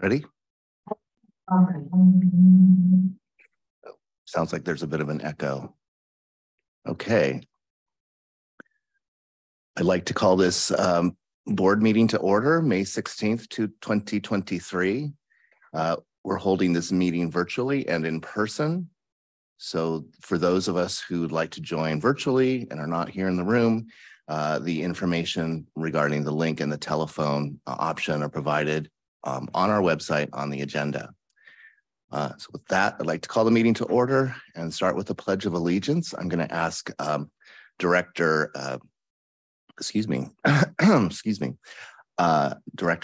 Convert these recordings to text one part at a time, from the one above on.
Ready? Sounds like there's a bit of an echo. Okay. I'd like to call this board meeting to order, May 16th, 2023. We're holding this meeting virtually and in person. So for those of us who'd like to join virtually and are not here in the room, the information regarding the link and the telephone option are provided on our website on the agenda. So with that, I'd like to call the meeting to order and start with the Pledge of Allegiance. I'm going to ask Director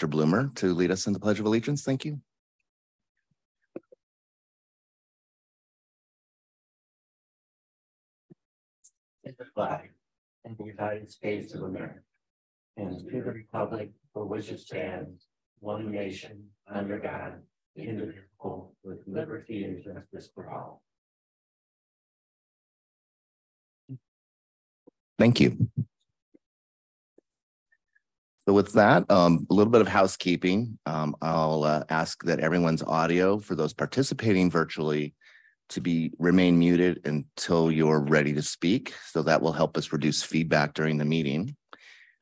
Bloomer to lead us in the Pledge of Allegiance. Thank you. To the flag and the United States of America, and to the republic for which it stands, one nation, under God, indivisible, with liberty and justice for all. Thank you. So with that, a little bit of housekeeping. I'll ask that everyone's audio for those participating virtually to remain muted until you're ready to speak. So that will help us reduce feedback during the meeting.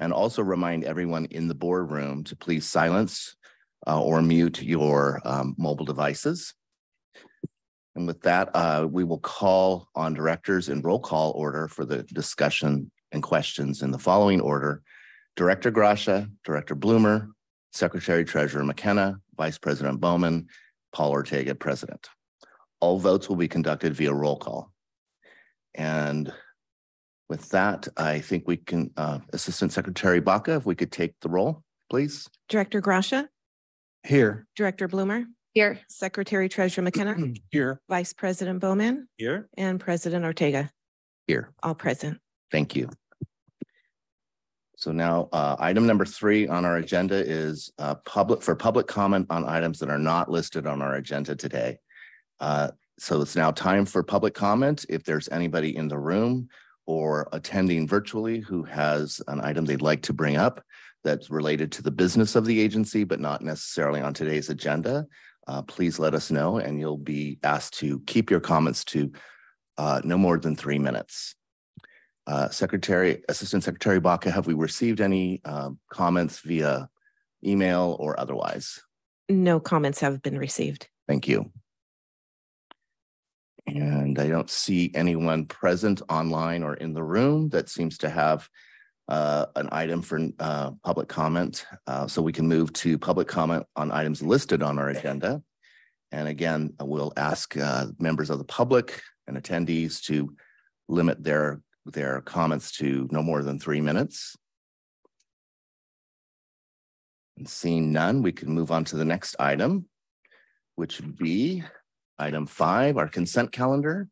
And also remind everyone in the boardroom to please silence or mute your mobile devices. And with that, we will call on directors in roll call order for the discussion and questions in the following order: Director Gracia, Director Bloomer, Secretary Treasurer McKenna, Vice President Bowman, Paul Ortega, President. All votes will be conducted via roll call. And with that, I think we can, Assistant Secretary Baca, if we could take the roll, please. Director Gracia. Here. Director Bloomer. Here. Secretary Treasurer McKenna. Here. Vice President Bowman. Here. And President Ortega. Here. All present. Thank you. So now item number 3 on our agenda is public comment on items that are not listed on our agenda today. So it's now time for public comment. If there's anybody in the room or attending virtually who has an item they'd like to bring up that's related to the business of the agency, but not necessarily on today's agenda, please let us know, and you'll be asked to keep your comments to no more than 3 minutes. Assistant Secretary Baca, have we received any comments via email or otherwise? No comments have been received. Thank you. And I don't see anyone present online or in the room that seems to have an item for public comment. So we can move to public comment on items listed on our agenda. And again, we'll ask members of the public and attendees to limit their comments to no more than 3 minutes. And seeing none, we can move on to the next item, which would be Item 5, our consent calendar.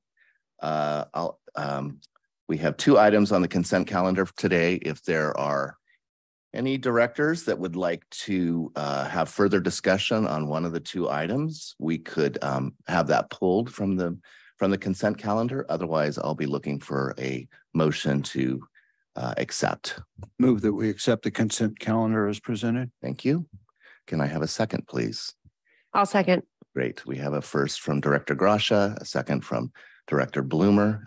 We have 2 items on the consent calendar today. If there are any directors that would like to have further discussion on one of the 2 items, we could have that pulled from the consent calendar. Otherwise, I'll be looking for a motion to accept. Move that we accept the consent calendar as presented. Thank you. Can I have a second, please? I'll second. Great. We have a first from Director Gracia, a second from Director Bloomer.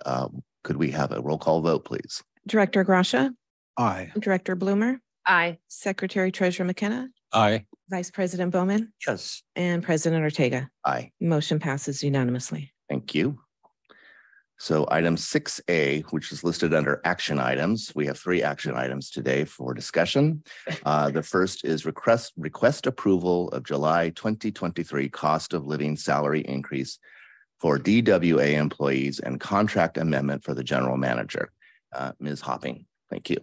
Could we have a roll call vote, please? Director Gracia. Aye. Director Bloomer. Aye. Secretary Treasurer McKenna. Aye. Vice President Bowman. Yes. And President Ortega. Aye. Motion passes unanimously. Thank you. So item 6A, which is listed under action items. We have 3 action items today for discussion. The first is request approval of July 2023 cost of living salary increase for DWA employees and contract amendment for the general manager. Ms. Hopping, thank you.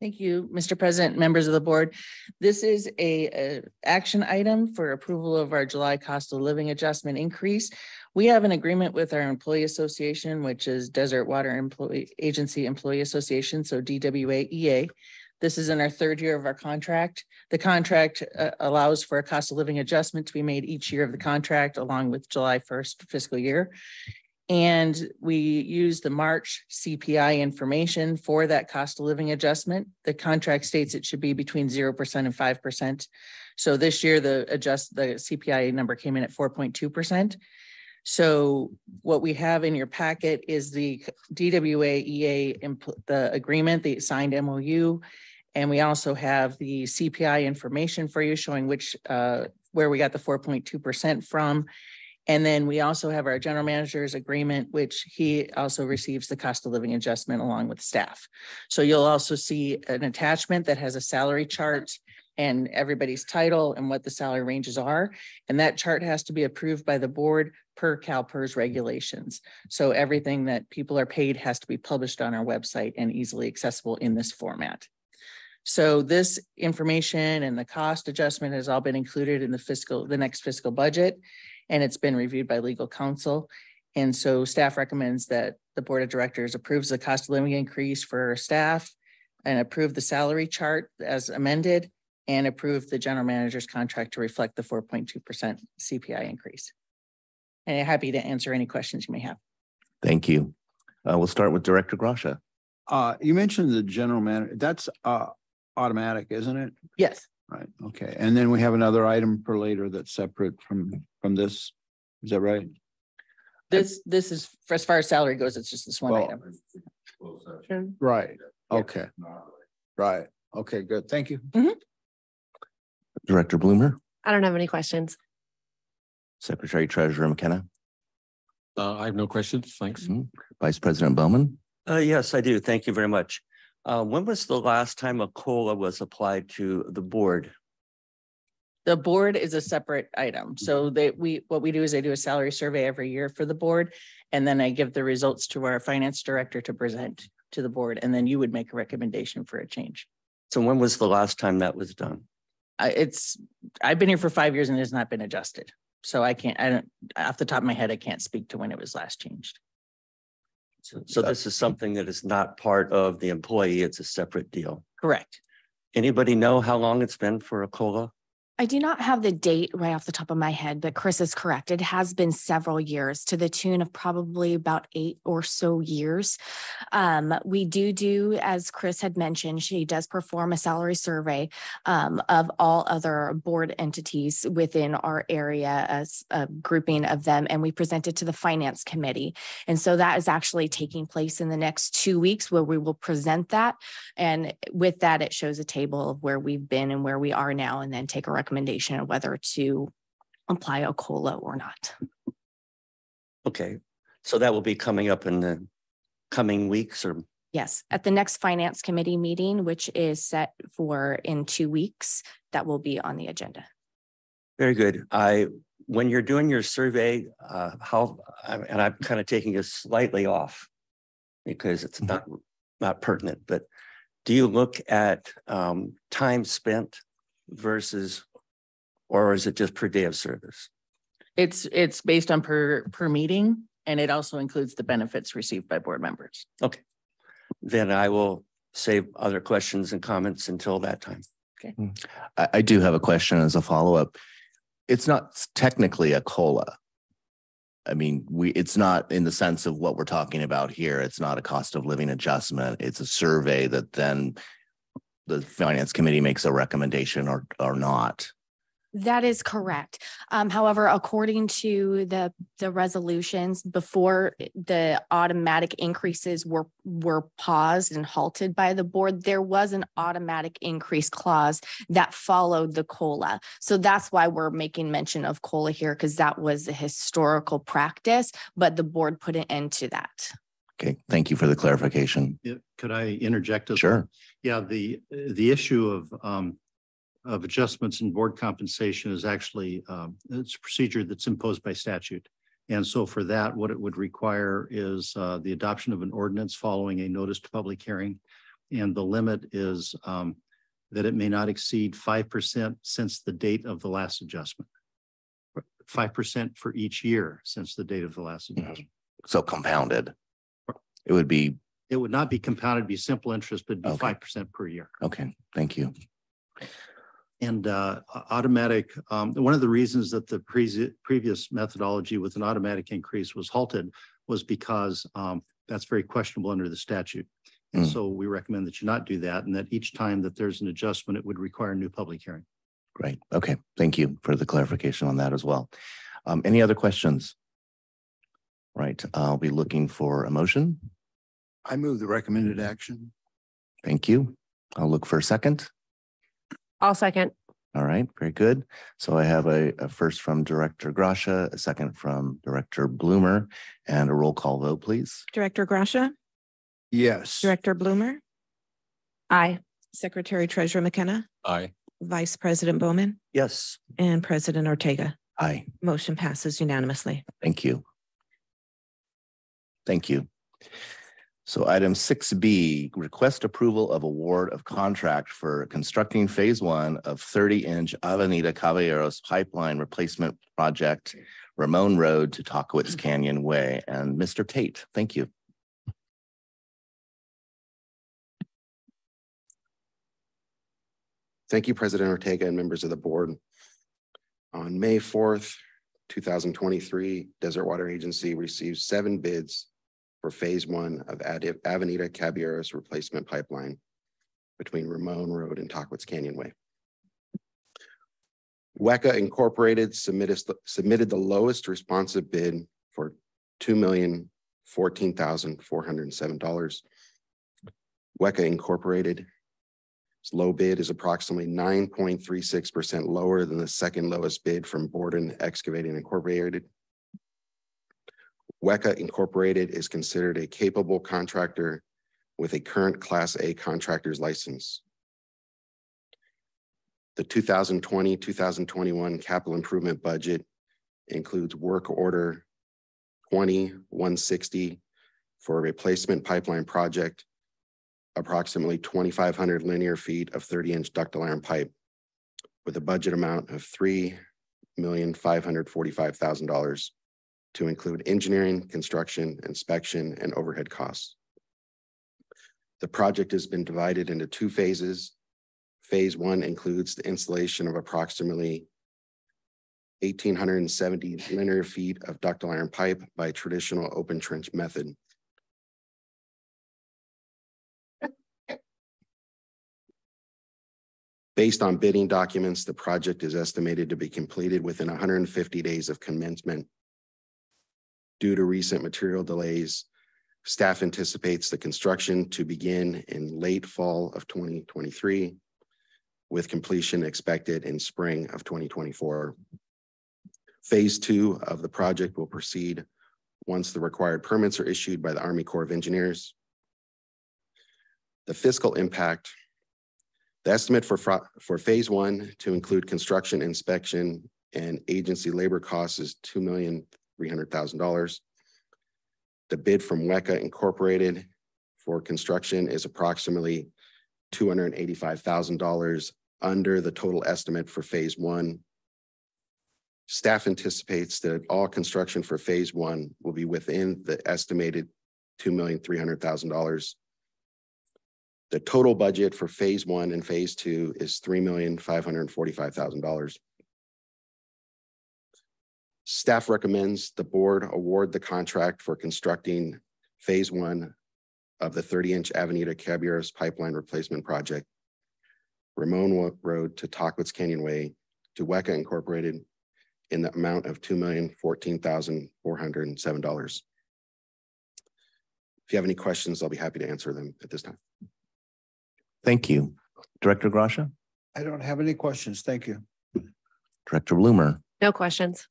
Thank you, Mr. President, members of the board. This is a action item for approval of our July cost of living adjustment increase. We have an agreement with our employee association, which is Desert Water Agency Employee Association, so DWA. This is in our 3rd year of our contract. The contract allows for a cost of living adjustment to be made each year of the contract along with July 1st fiscal year. And we use the March CPI information for that cost of living adjustment. The contract states it should be between 0% and 5%. So this year, the CPI number came in at 4.2%. So what we have in your packet is the DWA EA, the agreement, the signed MOU. And we also have the CPI information for you showing which, where we got the 4.2% from. And then we also have our general manager's agreement, which he also receives the cost of living adjustment along with staff. So you'll also see an attachment that has a salary chart and everybody's title and what the salary ranges are. And that chart has to be approved by the board per CalPERS regulations. So everything that people are paid has to be published on our website and easily accessible in this format. So this information and the cost adjustment has all been included in the next fiscal budget, and it's been reviewed by legal counsel. And so staff recommends that the board of directors approves the cost of living increase for staff and approve the salary chart as amended and approve the general manager's contract to reflect the 4.2% CPI increase. And I'm happy to answer any questions you may have. Thank you. We'll start with Director Grasha. You mentioned the general manager, that's automatic, isn't it? Yes. Right, okay. And then we have another item for later that's separate from this. Is that right? This is, for as far as salary goes, it's just this one Well, item. Right, okay. Right, okay, good. Thank you. Director Bloomer, I don't have any questions. Secretary Treasurer McKenna, I have no questions. Thanks. Vice President Bowman. Yes, I do. Thank you very much. When was the last time a COLA was applied to the board? The board is a separate item. So what we do is I do a salary survey every year for the board. And then I give the results to our finance director to present to the board. And then you would make a recommendation for a change. So when was the last time that was done? I've been here for 5 years and it has not been adjusted. So I don't, off the top of my head, I can't speak to when it was last changed. So this is something that is not part of the employee. It's a separate deal. Correct. Anybody know how long it's been for a COLA? I do not have the date right off the top of my head, but Chris is correct. It has been several years, to the tune of probably about 8 or so years. We do, as Chris had mentioned, she does perform a salary survey of all other board entities within our area as a grouping of them, and we present it to the finance committee. And so that is actually taking place in the next 2 weeks, where we will present that. And with that, it shows a table of where we've been and where we are now, and then take a recommendation of whether to apply a COLA or not. Okay, so that will be coming up in the coming weeks, or? Yes, at the next finance committee meeting, which is set for in 2 weeks, that will be on the agenda. Very good. When you're doing your survey, and I'm kind of taking it slightly off because it's not pertinent, but do you look at time spent versus, or is it just per day of service? It's based on per meeting, and it also includes the benefits received by board members. Okay, then I will save other questions and comments until that time. Okay. I do have a question as a follow-up. It's not technically a COLA. I mean, it's not in the sense of what we're talking about here. It's not a cost of living adjustment. It's a survey that then the finance committee makes a recommendation or not. That is correct. However, according to the resolutions, before the automatic increases were paused and halted by the board, there was an automatic increase clause that followed the COLA. So that's why we're making mention of COLA here, because that was a historical practice, but the board put an end to that. Okay, thank you for the clarification. Yeah, could I interject? Sure. Yeah, the issue of adjustments in board compensation is actually it's a procedure that's imposed by statute. And so for that, what it would require is the adoption of an ordinance following a notice to public hearing. And the limit is that it may not exceed 5% since the date of the last adjustment. 5% for each year since the date of the last adjustment. So compounded. It would not be compounded, be simple interest, but be 5% per year. Okay, thank you. And automatic, one of the reasons that the previous methodology with an automatic increase was halted was because that's very questionable under the statute. And so we recommend that you not do that, and that each time that there's an adjustment, it would require a new public hearing. Great. Okay. Thank you for the clarification on that as well. Any other questions? Right. I'll be looking for a motion. I move the recommended action. Thank you. I'll look for a second. I'll second. All right. Very good. So I have a first from Director Gracia, a second from Director Bloomer, and a roll call vote, please. Director Gracia, Yes. Director Bloomer, Aye. Secretary Treasurer McKenna, Aye. Vice President Bowman, Yes. and President Ortega. Aye. Motion passes unanimously. Thank you. Thank you. So item 6B, request approval of award of contract for constructing phase 1 of 30-inch Avenida Caballeros pipeline replacement project, Ramon Road to Talkowitz Canyon Way. And Mr. Tate, thank you. Thank you, President Ortega and members of the board. On May 4th, 2023, Desert Water Agency received 7 bids for phase 1 of Avenida Caballeros replacement pipeline between Ramon Road and Talkowitz Canyon Way. WECA Incorporated submitted the lowest responsive bid for $2,014,407. WECA Incorporated low bid is approximately 9.36% lower than the second lowest bid from Borden Excavating Incorporated. WECA Incorporated is considered a capable contractor with a current Class A contractor's license. The 2020-2021 capital improvement budget includes work order 20-160 for a replacement pipeline project, approximately 2,500 linear feet of 30-inch ductile iron pipe, with a budget amount of $3,545,000 to include engineering, construction, inspection, and overhead costs. The project has been divided into 2 phases. Phase 1 includes the installation of approximately 1,870 linear feet of ductile iron pipe by traditional open trench method. Based on bidding documents, the project is estimated to be completed within 150 days of commencement. Due to recent material delays, staff anticipates the construction to begin in late fall of 2023, with completion expected in spring of 2024. Phase 2 of the project will proceed once the required permits are issued by the Army Corps of Engineers. The fiscal impact. The estimate for phase 1 to include construction, inspection, and agency labor costs is $2,300,000. The bid from WECA Incorporated for construction is approximately $285,000 under the total estimate for phase 1. Staff anticipates that all construction for phase 1 will be within the estimated $2,300,000. The total budget for phase 1 and phase 2 is $3,545,000. Staff recommends the board award the contract for constructing phase 1 of the 30-inch Avenida Caballeros pipeline replacement project, Ramon Road to Talkowitz Canyon Way, to WECA Incorporated in the amount of $2,014,407. If you have any questions, I'll be happy to answer them at this time. Thank you. Director Gracia? I don't have any questions. Thank you. Director Bloomer? No questions.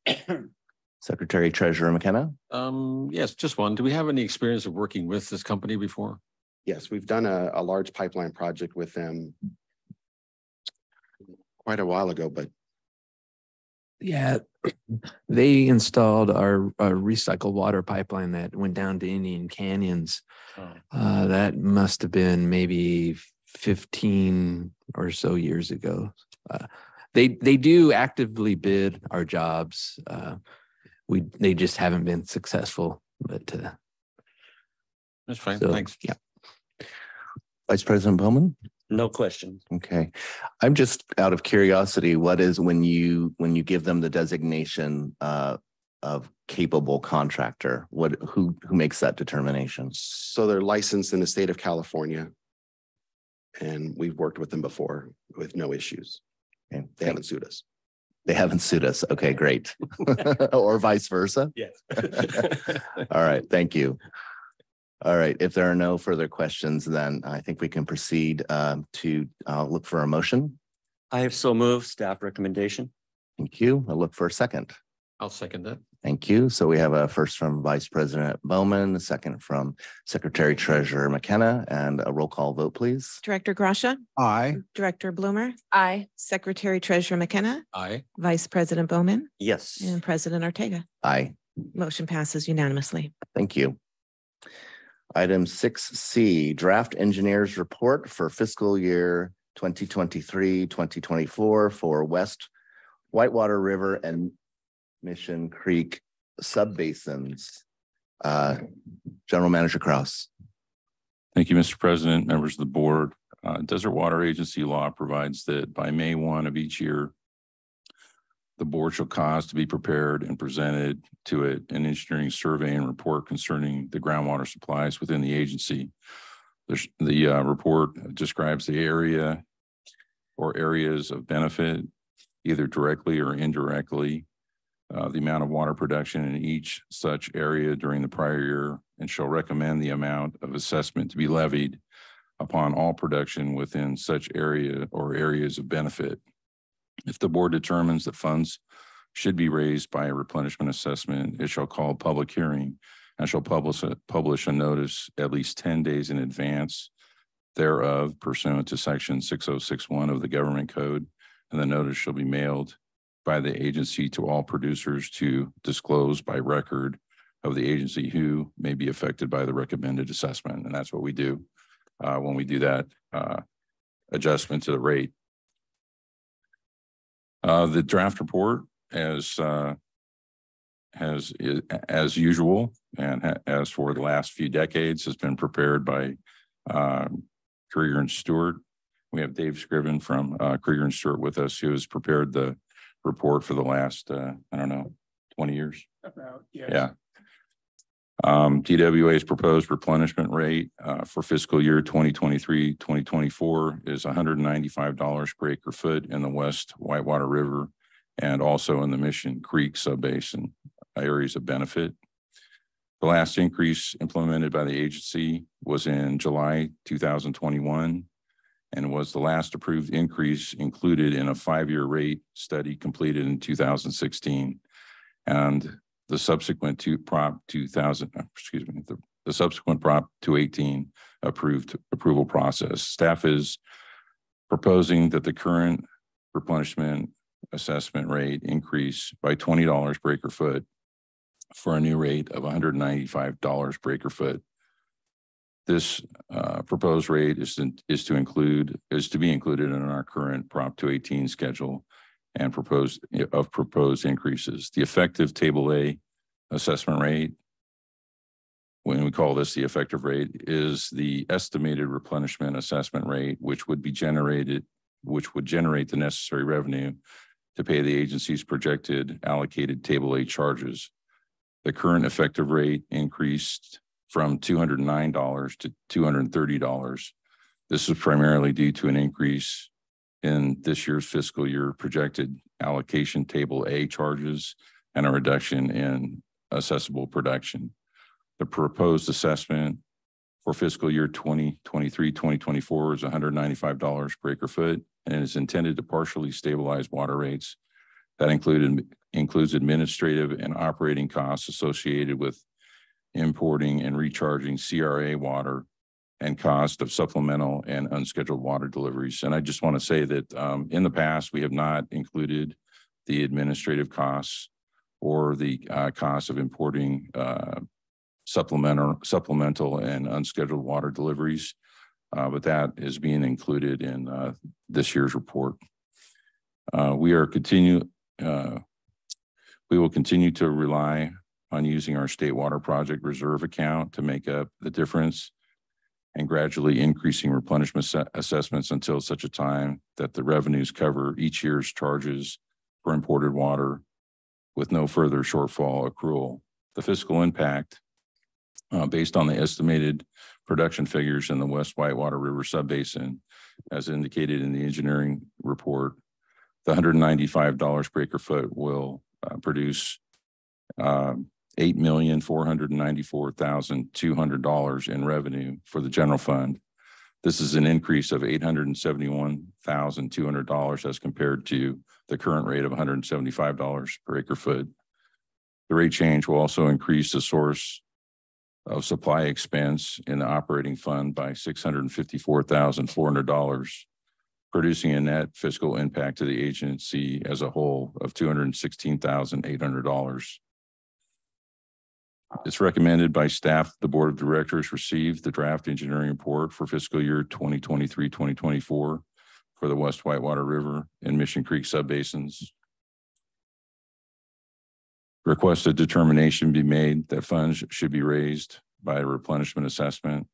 Secretary Treasurer McKenna? Yes, just one. Do we have any experience of working with this company before? Yes, we've done a large pipeline project with them quite a while ago, but yeah, they installed our recycled water pipeline that went down to Indian Canyons. That must have been maybe 15 or so years ago. They do actively bid our jobs. They just haven't been successful, but That's fine. so, Thanks. yeah. Vice President Bowman? No questions. Okay. I'm just out of curiosity, what is when you give them the designation, of capable contractor? Who makes that determination? So they're licensed in the state of California. And we've worked with them before with no issues. Okay. They haven't sued us. They haven't sued us. Okay, great. Or vice versa. Yes. All right, thank you. All right, if there are no further questions, then I think we can proceed to look for a motion. I have so moved. Staff recommendation. Thank you. I'll look for a second. I'll second that. Thank you. So we have a first from Vice President Bowman, a second from Secretary Treasurer McKenna, and a roll call vote, please. Director Gracia, Aye. Director Bloomer, Aye. Secretary Treasurer McKenna, Aye. Vice President Bowman, Yes. and President Ortega. Aye. Motion passes unanimously. Thank you. Item 6C, Draft Engineers Report for fiscal year 2023-2024 for West Whitewater River and Mission Creek subbasins. General Manager Kraus. Thank you, Mr. President, members of the board. Desert Water Agency law provides that by May 1 of each year, the board shall cause to be prepared and presented to it an engineering survey and report concerning the groundwater supplies within the agency. The report describes the area or areas of benefit, either directly or indirectly, the amount of water production in each such area during the prior year, and shall recommend the amount of assessment to be levied upon all production within such area or areas of benefit. If the board determines that funds should be raised by a replenishment assessment, it shall call a public hearing and shall publish a notice at least 10 days in advance thereof pursuant to section 6061 of the government code, and the notice shall be mailed by the agency to all producers to disclose by record of the agency who may be affected by the recommended assessment. And that's what we do when we do that adjustment to the rate. The draft report, as usual, and as for the last few decades, has been prepared by Krieger and Stewart. We have Dave Scriven from Krieger and Stewart with us, who has prepared the report for the last, 20 years. About, yes. Yeah. DWA's proposed replenishment rate for fiscal year 2023-2024 is $195 per acre foot in the West Whitewater River and also in the Mission Creek subbasin areas of benefit. The last increase implemented by the agency was in July 2021 and was the last approved increase included in a 5-year rate study completed in 2016. And the subsequent Prop 218 approval process. Staff is proposing that the current replenishment assessment rate increase by $20 per acre foot for a new rate of $195 per acre foot. This proposed rate is to be included in our current Prop 218 schedule and proposed increases. The effective Table A assessment rate, when we call this the effective rate, is the estimated replenishment assessment rate, which would generate the necessary revenue to pay the agency's projected allocated Table A charges. The current effective rate increased from $209 to $230. This is primarily due to an increase in this year's fiscal year projected allocation Table A charges and a reduction in assessable production. The proposed assessment for fiscal year 2023-2024 is $195 per acre foot and is intended to partially stabilize water rates. That includes administrative and operating costs associated with importing and recharging CRA water and cost of supplemental and unscheduled water deliveries. And I just want to say that in the past, we have not included the administrative costs or the cost of importing supplemental and unscheduled water deliveries, but that is being included in this year's report. We will continue to rely on using our state water project reserve account to make up the difference and gradually increasing replenishment assessments until such a time that the revenues cover each year's charges for imported water with no further shortfall accrual. The fiscal impact, based on the estimated production figures in the West Whitewater River Subbasin, as indicated in the engineering report, the $195 per acre foot will produce $8,494,200 in revenue for the general fund. This is an increase of $871,200 as compared to the current rate of $175 per acre foot. The rate change will also increase the source of supply expense in the operating fund by $654,400, producing a net fiscal impact to the agency as a whole of $216,800. It's recommended by staff the Board of Directors receive the draft engineering report for fiscal year 2023-2024 for the West Whitewater River and Mission Creek subbasins. Requested determination be made that funds should be raised by a replenishment assessment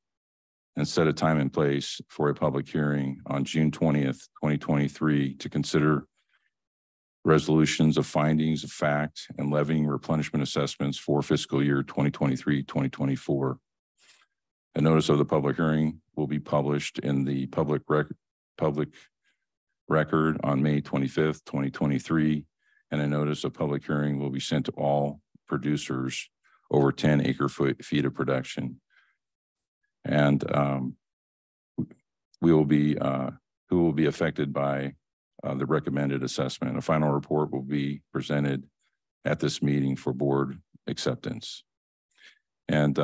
and set a time and place for a public hearing on June 20th, 2023 to consider resolutions of findings of fact and levying replenishment assessments for fiscal year 2023-2024. A notice of the public hearing will be published in the public record on May 25th, 2023, and a notice of public hearing will be sent to all producers over 10 acre feet of production. And who will be affected by the recommended assessment. A final report will be presented at this meeting for board acceptance. And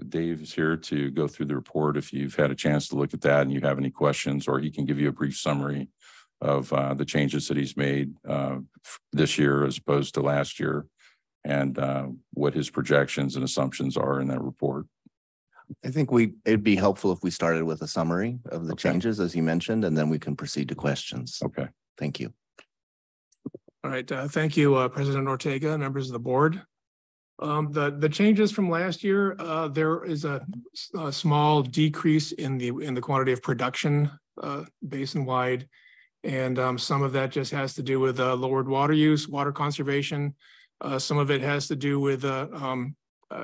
Dave is here to go through the report if you've had a chance to look at that and you have any questions, or he can give you a brief summary of the changes that he's made this year as opposed to last year, and what his projections and assumptions are in that report. I think it'd be helpful if we started with a summary of the changes, as you mentioned, and then we can proceed to questions. Okay. Thank you. All right. Thank you, President Ortega, members of the board. The changes from last year, there is a small decrease in the quantity of production basin-wide, and some of that just has to do with lowered water use, water conservation. Some of it has to do with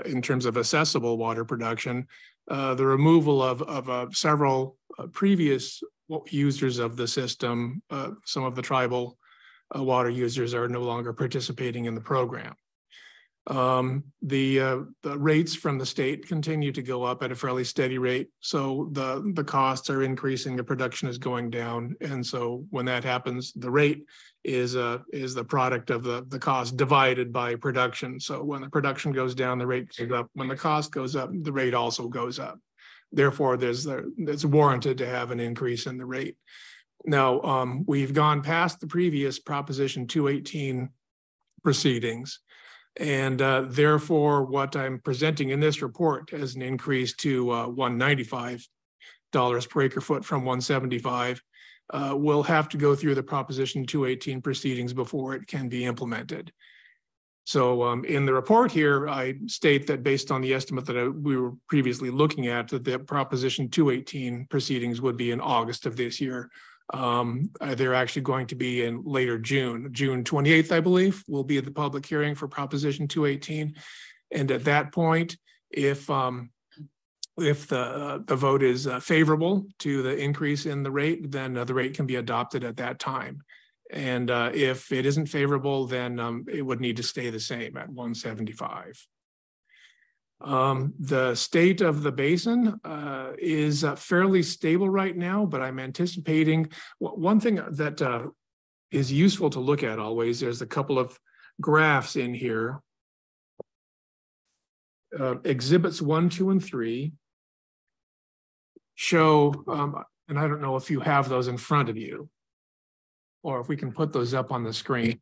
in terms of accessible water production, the removal of several previous users of the system. Some of the tribal water users are no longer participating in the program. The rates from the state continue to go up at a fairly steady rate. So the costs are increasing, the production is going down. And so when that happens, the rate is the product of the cost divided by production. So when the production goes down, the rate goes up. When the cost goes up, the rate also goes up. Therefore, it's warranted to have an increase in the rate. Now, we've gone past the previous Proposition 218 proceedings. And therefore, what I'm presenting in this report as an increase to $195 per acre foot from $175 will have to go through the Proposition 218 proceedings before it can be implemented. So in the report here, I state that based on the estimate that we were previously looking at, that the Proposition 218 proceedings would be in August of this year. They're actually going to be in later June 28th, I believe, will be the public hearing for Proposition 218. And at that point, if the vote is favorable to the increase in the rate, then the rate can be adopted at that time. And if it isn't favorable, then it would need to stay the same at 175. The state of the basin is fairly stable right now, but I'm anticipating one thing that is useful to look at always. There's a couple of graphs in here. Exhibits 1, 2, and 3 show, and I don't know if you have those in front of you, or if we can put those up on the screen.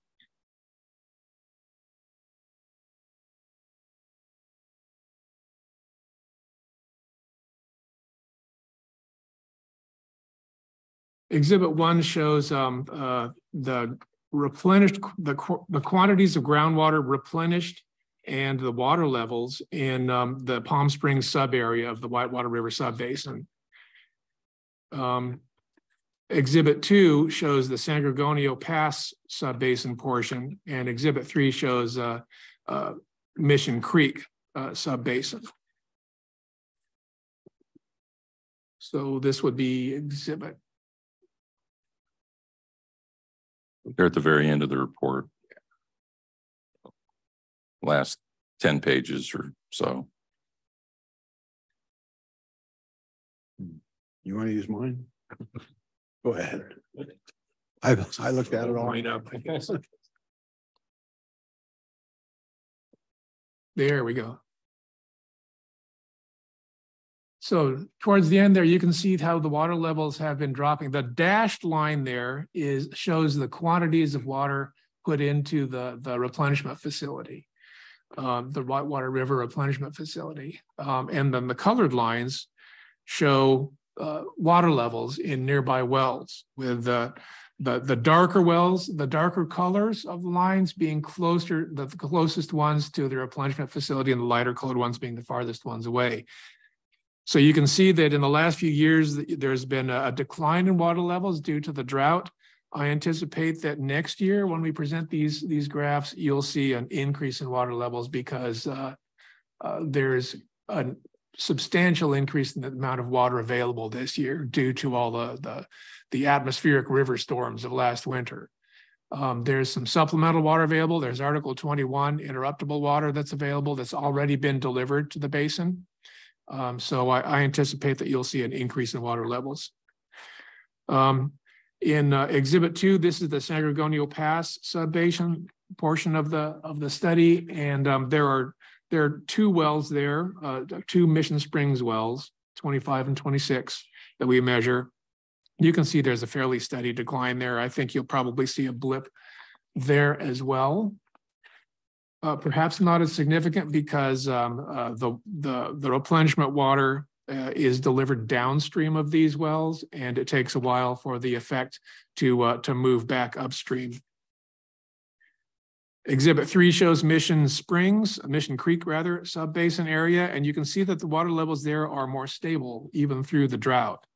Exhibit 1 shows the quantities of groundwater replenished and the water levels in the Palm Springs sub area of the Whitewater River subbasin. Exhibit 2 shows the San Gorgonio Pass subbasin portion, and Exhibit 3 shows Mission Creek subbasin. So this would be exhibit. They're at the very end of the report. Last 10 pages or so. You want to use mine? Go ahead. I looked at it all. Right up, I guess. There we go. So towards the end there, you can see how the water levels have been dropping. The dashed line there shows the quantities of water put into the replenishment facility, the Whitewater River replenishment facility. And then the colored lines show water levels in nearby wells, with the darker wells, the darker colors of the lines being closer, the closest ones to the replenishment facility, and the lighter colored ones being the farthest ones away. So you can see that in the last few years, there's been a decline in water levels due to the drought. I anticipate that next year, when we present these graphs, you'll see an increase in water levels because there's a substantial increase in the amount of water available this year due to all the atmospheric river storms of last winter. There's some supplemental water available. There's Article 21 interruptible water that's available that's already been delivered to the basin. So I anticipate that you'll see an increase in water levels. In Exhibit 2, this is the San Gorgonio Pass subbasin portion of the study, and there are 2 wells there, 2 Mission Springs wells, 25 and 26, that we measure. You can see there's a fairly steady decline there. I think you'll probably see a blip there as well. Perhaps not as significant because the replenishment water is delivered downstream of these wells, and it takes a while for the effect to move back upstream. Exhibit 3 shows Mission Creek rather, subbasin area, and you can see that the water levels there are more stable even through the drought.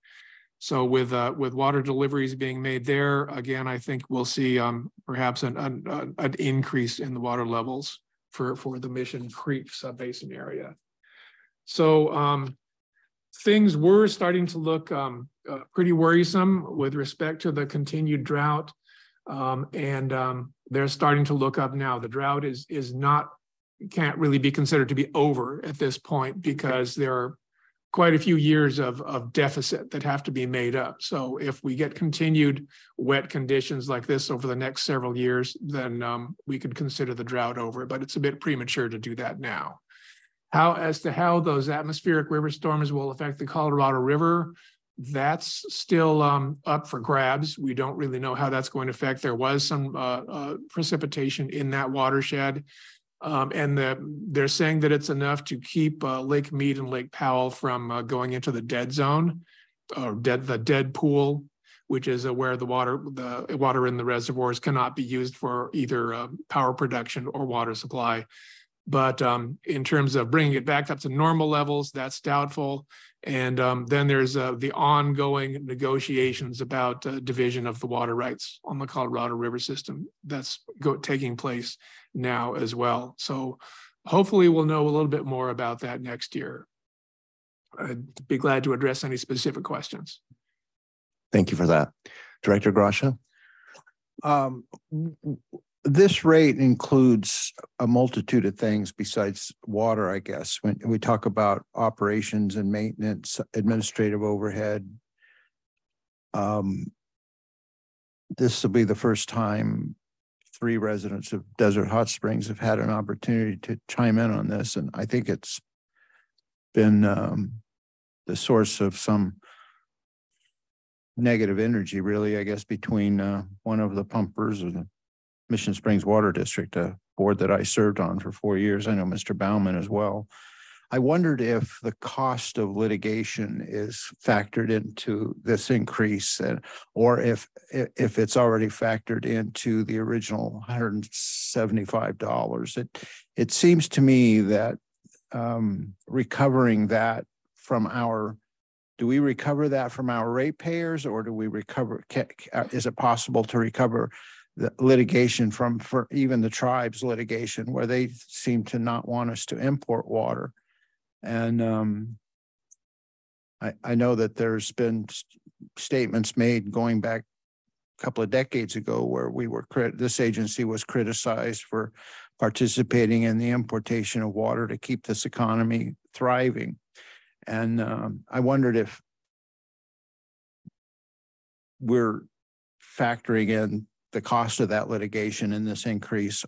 So with water deliveries being made there, again, I think we'll see perhaps an increase in the water levels for the Mission Creek subbasin area. So things were starting to look pretty worrisome with respect to the continued drought, and they're starting to look up now. The drought can't really be considered to be over at this point because there are quite a few years of deficit that have to be made up. So if we get continued wet conditions like this over the next several years, then we could consider the drought over, but it's a bit premature to do that now. As to how those atmospheric river storms will affect the Colorado River, that's still up for grabs. We don't really know how that's going to affect. There was some precipitation in that watershed. And they're saying that it's enough to keep Lake Mead and Lake Powell from going into the dead zone, or the dead pool, which is where the water in the reservoirs cannot be used for either power production or water supply. But in terms of bringing it back up to normal levels, that's doubtful. And then there's the ongoing negotiations about division of the water rights on the Colorado River system. That's taking place now as well. So hopefully we'll know a little bit more about that next year. I'd be glad to address any specific questions. Thank you for that. Director Gracia? This rate includes a multitude of things besides water, I guess. When we talk about operations and maintenance, administrative overhead, this will be the first time 3 residents of Desert Hot Springs have had an opportunity to chime in on this. And I think it's been the source of some negative energy, really, I guess, between one of the pumpers of the Mission Springs Water District, a board that I served on for 4 years. I know Mr. Bauman as well. I wondered if the cost of litigation is factored into this increase, or if it's already factored into the original $175. It seems to me that recovering that from our do we recover that from our ratepayers, or do we recover, is it possible to recover the litigation for even the tribes litigation where they seem to not want us to import water? And I know that there's been statements made going back a couple of decades ago where this agency was criticized for participating in the importation of water to keep this economy thriving. And I wondered if we're factoring in the cost of that litigation in this increase,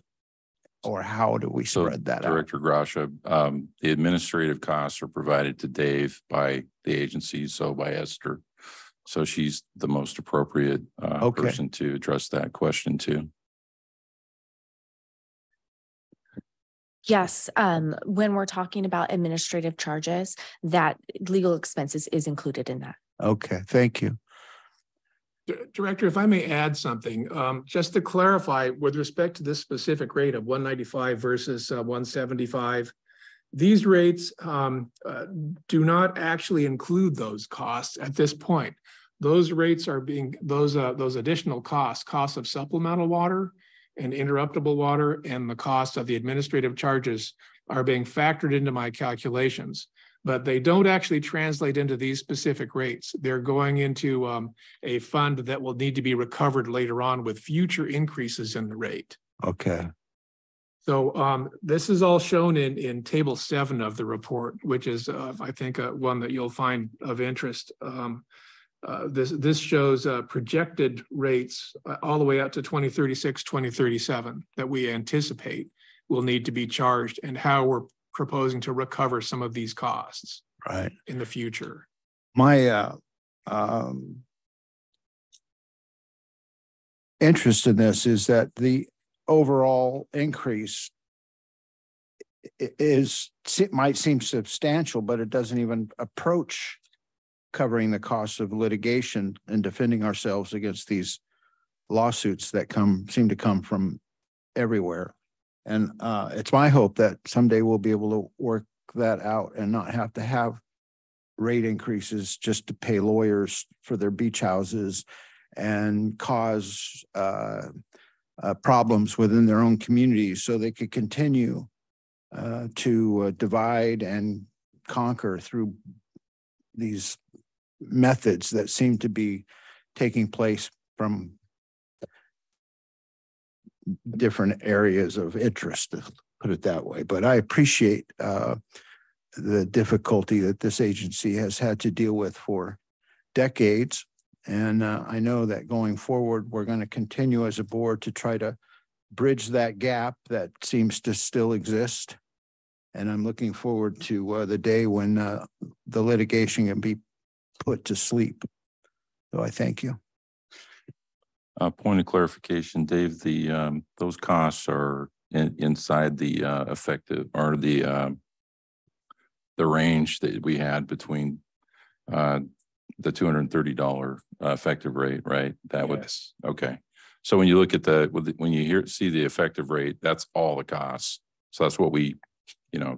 or how do we spread that out? Director Gracia, the administrative costs are provided to Dave by the agency, so by Esther. So she's the most appropriate person to address that question to. Yes, when we're talking about administrative charges, that legal expenses is included in that. Okay, thank you. Director, if I may add something, just to clarify with respect to this specific rate of 195 versus 175, these rates do not actually include those costs at this point. Those rates are being, those additional costs of supplemental water and interruptible water and the cost of the administrative charges are being factored into my calculations, but they don't actually translate into these specific rates. They're going into a fund that will need to be recovered later on with future increases in the rate. Okay. So this is all shown in table 7 of the report, which is I think one that you'll find of interest. This shows projected rates all the way out to 2036, 2037 that we anticipate will need to be charged and how we're proposing to recover some of these costs in the future. My interest in this is that the overall increase might seem substantial, but it doesn't even approach covering the cost of litigation and defending ourselves against these lawsuits that seem to come from everywhere. And it's my hope that someday we'll be able to work that out and not have to have rate increases just to pay lawyers for their beach houses and cause problems within their own communities, so they could continue to divide and conquer through these methods that seem to be taking place from different areas of interest, to put it that way. But I appreciate the difficulty that this agency has had to deal with for decades. And I know that going forward, we're going to continue as a board to try to bridge that gap that seems to still exist. And I'm looking forward to the day when the litigation can be put to sleep. So I thank you. Point of clarification, Dave, those costs are inside the effective or the range that we had between the $230 effective rate, right? That would, okay. So when you look at when you see the effective rate, that's all the costs. So that's what we,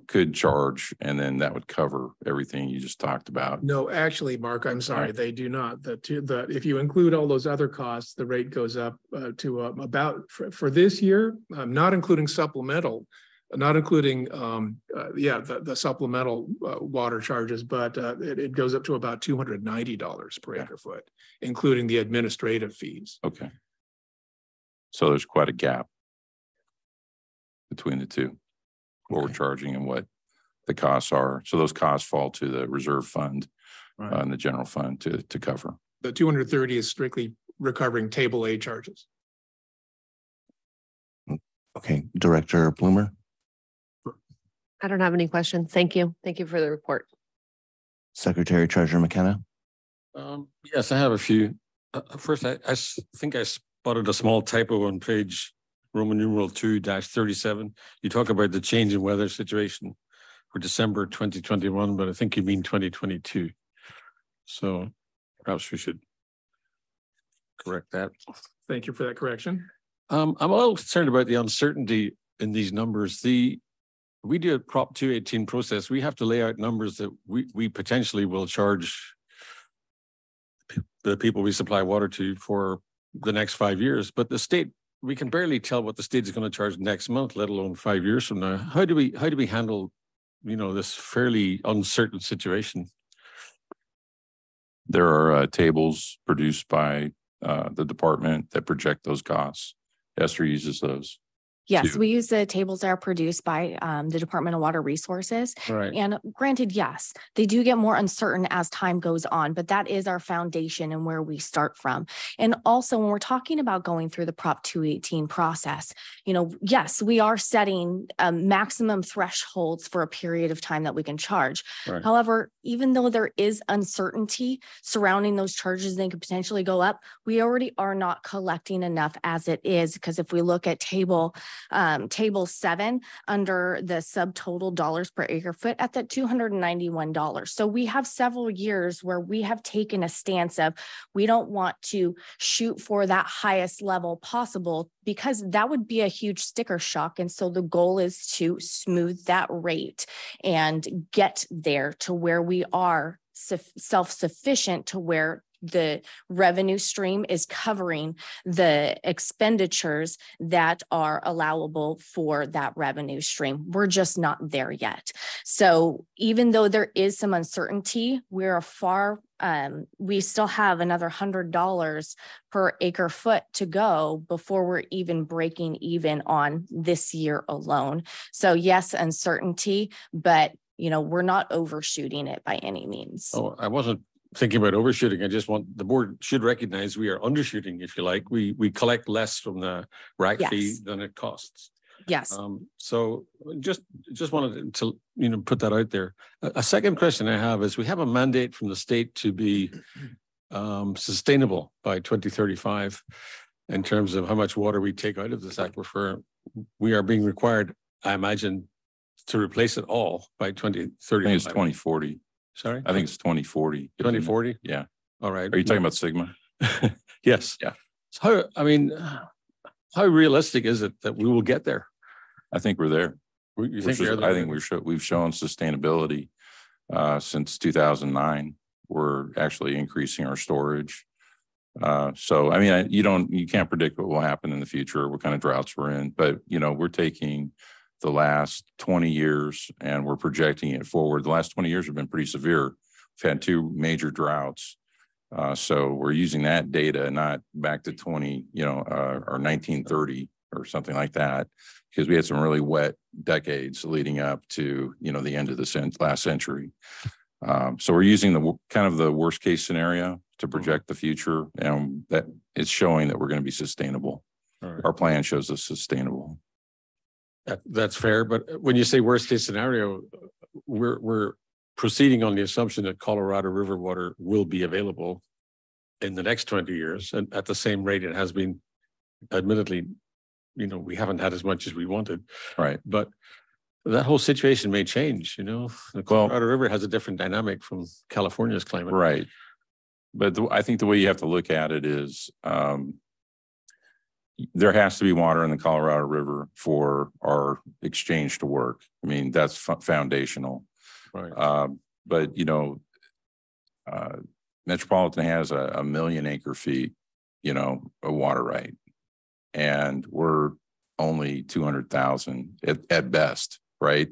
could charge, and then that would cover everything you just talked about. No, actually, Mark, I'm sorry, they do not. If you include all those other costs, the rate goes up to about for this year, not including supplemental, not including the supplemental water charges, but it goes up to about $290 per acre foot, including the administrative fees. Okay. So there's quite a gap between the two, what we're charging and what the costs are. So those costs fall to the reserve fund and the general fund to cover. The 230 is strictly recovering table A charges. Okay, Director Bloomer. I don't have any questions. Thank you. Thank you for the report. Secretary Treasurer McKenna. Yes, I have a few. First, I think I spotted a small typo on page Roman numeral 2-37. You talk about the change in weather situation for December 2021, but I think you mean 2022. So perhaps we should correct that. Thank you for that correction. I'm a little concerned about the uncertainty in these numbers. We do a Prop 218 process. We have to lay out numbers that we potentially will charge the people we supply water to for the next 5 years. But the state, we can barely tell what the state is going to charge next month, let alone 5 years from now. How do we handle, this fairly uncertain situation? There are tables produced by the department that project those costs. Esther uses those. Yes, too. we use the tables that are produced by the Department of Water Resources. Right. And granted, yes, they do get more uncertain as time goes on, but that is our foundation and where we start from. And also when we're talking about going through the Prop 218 process, yes, we are setting maximum thresholds for a period of time that we can charge. Right. However, even though there is uncertainty surrounding those charges, they could potentially go up. We already are not collecting enough as it is, because if we look at table 7 under the subtotal dollars per acre foot at that $291. So we have several years where we have taken a stance of we don't want to shoot for that highest level possible, because that would be a huge sticker shock. And so the goal is to smooth that rate and get there to where we are self-sufficient, to where the revenue stream is covering the expenditures that are allowable for that revenue stream. We're just not there yet. So even though there is some uncertainty, we still have another $100 per acre foot to go before we're even breaking even on this year alone. So yes, uncertainty, but we're not overshooting it by any means. Oh, I wasn't thinking about overshooting. I just want the board should recognize we are undershooting, if you like. We collect less from the rack fee than it costs. Yes. So just wanted to put that out there. A second question I have is, we have a mandate from the state to be sustainable by 2035 in terms of how much water we take out of this aquifer. We are being required, I imagine, to replace it all by 2035. I think it's 2040. Sorry? I think it's 2040. 2040? Yeah. All right. Are you talking about Sigma? Yes. Yeah. So how realistic is it that we will get there? I think we're there. You think I think we've shown sustainability since 2009. We're actually increasing our storage. So you can't predict what will happen in the future, what kind of droughts we're in, but we're taking the last 20 years and we're projecting it forward. The last 20 years have been pretty severe. We've had 2 major droughts. So we're using that data, not back to or 1930 or something like that, because we had some really wet decades leading up to, the end of the last century. So we're using the kind of the worst case scenario to project the future, and that it's showing that we're going to be sustainable. Right. Our plan shows us sustainable. That's fair. But when you say worst case scenario, we're proceeding on the assumption that Colorado River water will be available in the next 20 years and at the same rate it has been. Admittedly, we haven't had as much as we wanted. Right. But that whole situation may change, The Colorado River has a different dynamic from California's climate. Right. But I think the way you have to look at it is there has to be water in the Colorado River for our exchange to work. That's foundational. Right. But Metropolitan has a million acre feet, a water right, and we're only 200,000 at best, right?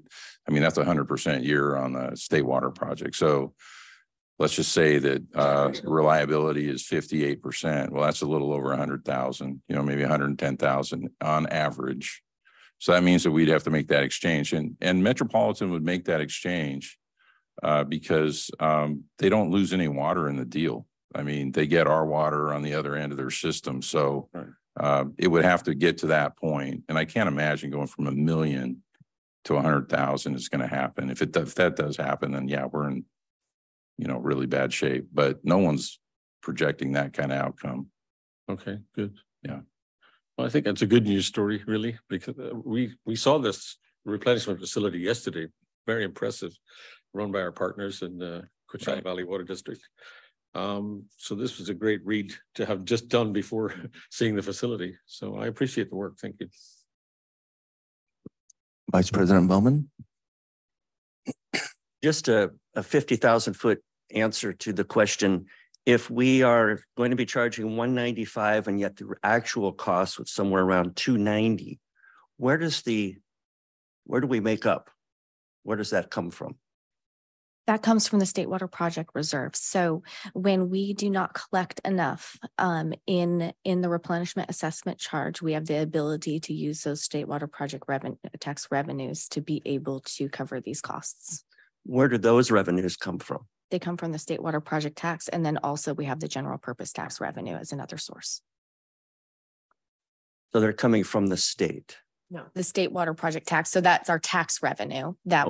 That's 100% year on the state water project. So let's just say that reliability is 58%. Well, that's a little over 100,000, maybe 110,000 on average. So that means that we'd have to make that exchange, and Metropolitan would make that exchange because they don't lose any water in the deal. They get our water on the other end of their system. So it would have to get to that point. And I can't imagine going from 1 million to 100,000 is going to happen. If that does happen, then yeah, we're in, really bad shape, but no one's projecting that kind of outcome. Okay, good. Yeah. Well, I think that's a good news story, really, because we saw this replenishment facility yesterday. Very impressive, run by our partners in the Coachella Valley Water District. So this was a great read to have just done before seeing the facility. So I appreciate the work. Thank you. Vice President Bowman. Just a 50,000 foot answer to the question. if we are going to be charging 195 and yet the actual cost was somewhere around 290, where do we make up? Where does that come from? That comes from the State Water Project Reserve. So when we do not collect enough in the replenishment assessment charge, we have the ability to use those State Water Project tax revenues to be able to cover these costs. Where do those revenues come from? They come from the State Water Project tax, and then also we have the general purpose tax revenue as another source. So they're coming from the state. No, the State Water Project tax. So that's our tax revenue that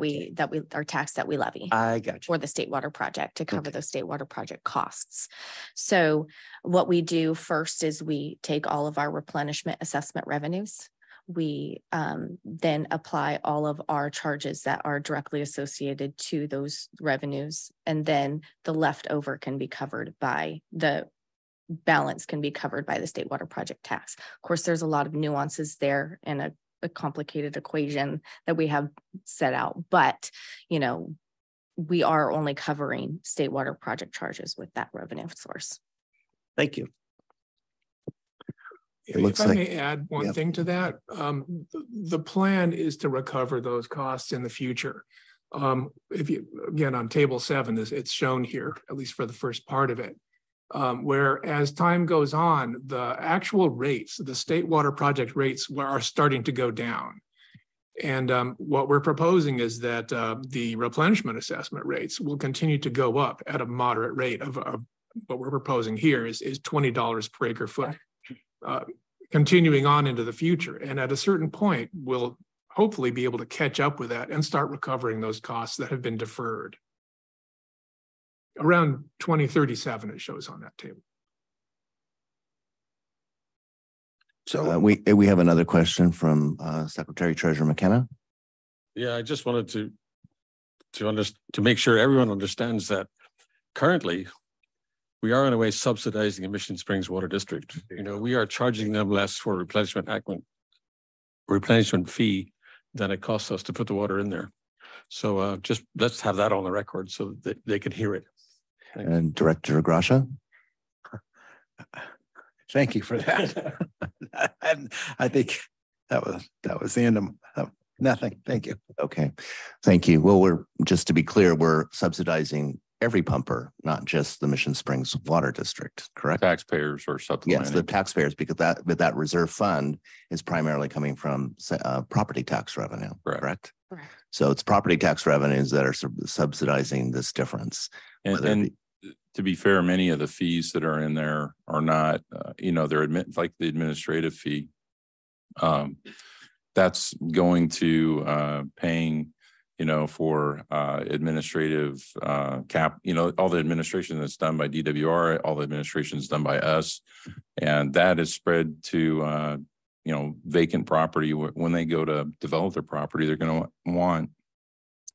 our tax that we levy. I got you. For the State Water Project to cover those State Water Project costs. So what we do first is we take all of our replenishment assessment revenues. We then apply all of our charges that are directly associated to those revenues. And then the leftover can be covered by the balance can be covered by the State Water Project tax. Of course, there's a lot of nuances there and a complicated equation that we have set out, but you know, we are only covering State Water Project charges with that revenue source. Thank you. If I may add one thing to that, the plan is to recover those costs in the future. If you, again, on table 7, it's shown here, at least for the first part of it, where as time goes on, the actual rates, the State Water Project rates are starting to go down. And what we're proposing is that the replenishment assessment rates will continue to go up at a moderate rate of what we're proposing here is $20 per acre foot. Continuing on into the future. And at a certain point, we'll hopefully be able to catch up with that and start recovering those costs that have been deferred. Around 2037, it shows on that table. So we have another question from Secretary Treasurer McKenna. Yeah, I just wanted to make sure everyone understands that currently we are in a way subsidizing a Mission Springs Water District. You know, we are charging them less for replenishment fee than it costs us to put the water in there. So just let's have that on the record so that they can hear it. Thanks. And Director Gracia. Thank you for that. And I think that was the end of nothing. Thank you. Okay, thank you. Well, just to be clear, we're subsidizing every pumper, not just the Mission Springs Water District, correct? Taxpayers are supplementing. Yes, the taxpayers, because that reserve fund is primarily coming from property tax revenue, correct? Correct. So it's property tax revenues that are subsidizing this difference. And to be fair, many of the fees that are in there are not, they're like the administrative fee. That's going to paying, for administrative cap, all the administration that's done by DWR, all the administration is done by us. And that is spread to, vacant property. When they go to develop their property, they're going to want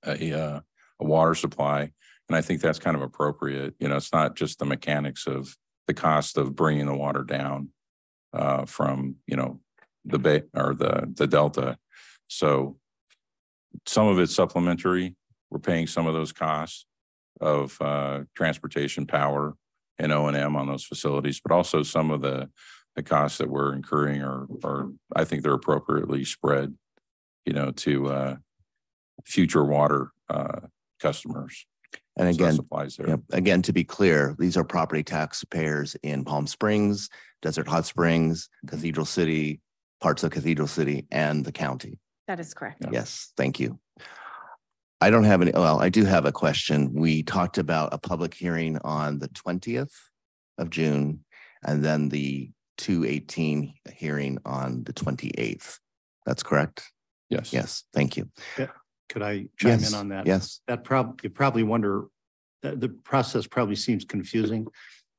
a water supply. And I think that's kind of appropriate. It's not just the mechanics of the cost of bringing the water down from, the bay or the Delta. So some of it's supplementary. We're paying some of those costs of transportation, power, and O&M on those facilities, but also some of the costs that we're incurring are I think they're appropriately spread, to future water customers. And again, supplies there. Again, to be clear, these are property taxpayers in Palm Springs, Desert Hot Springs, Cathedral City, parts of Cathedral City, and the county. That is correct. Yes, thank you. I don't have any, well, I do have a question. We talked about a public hearing on the 20th of June, and then the 2/18 hearing on the 28th. That's correct? Yes. Yes, thank you. Yeah. Could I chime Yes, in on that? yes. You probably wonder, the process probably seems confusing.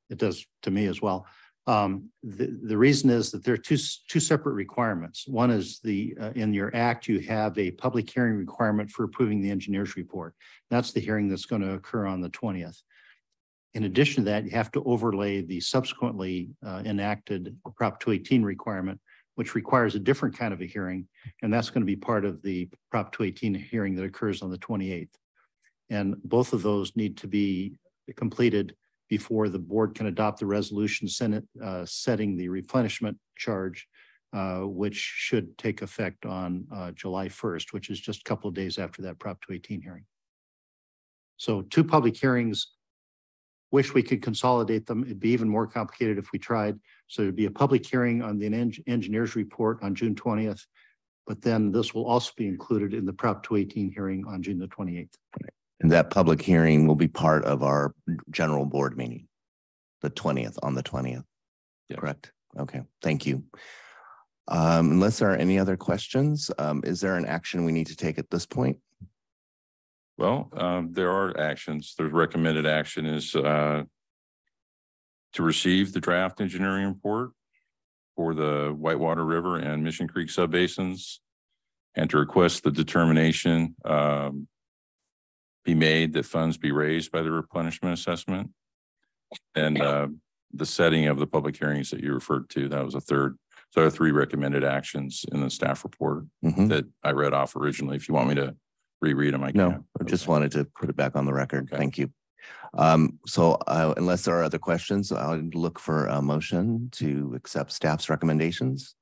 It does to me as well. The reason is that there are two separate requirements. One is in your act, you have a public hearing requirement for approving the engineer's report. That's the hearing that's going to occur on the 20th. In addition to that, you have to overlay the subsequently enacted Prop 218 requirement, which requires a different kind of a hearing. And that's going to be part of the Prop 218 hearing that occurs on the 28th. And both of those need to be completed before the board can adopt the resolution setting the replenishment charge, which should take effect on July 1st, which is just a couple of days after that Prop 218 hearing. So 2 public hearings. Wish we could consolidate them. It'd be even more complicated if we tried. So it'd be a public hearing on the engineer's report on June 20th, but then this will also be included in the Prop 218 hearing on June the 28th. And that public hearing will be part of our general board meeting, the 20th, on the 20th. Yes. Correct. Okay, thank you. Unless there are any other questions, is there an action we need to take at this point? Well, there are actions. The recommended action is to receive the draft engineering report for the Whitewater River and Mission Creek subbasins, and to request the determination be made that funds be raised by the replenishment assessment. And the setting of the public hearings that you referred to, that was a third. So there are 3 recommended actions in the staff report that I read off originally. If you want me to reread them, I can. No, I just wanted to put it back on the record. Okay. Thank you. So unless there are other questions, I'll look for a motion to accept staff's recommendations.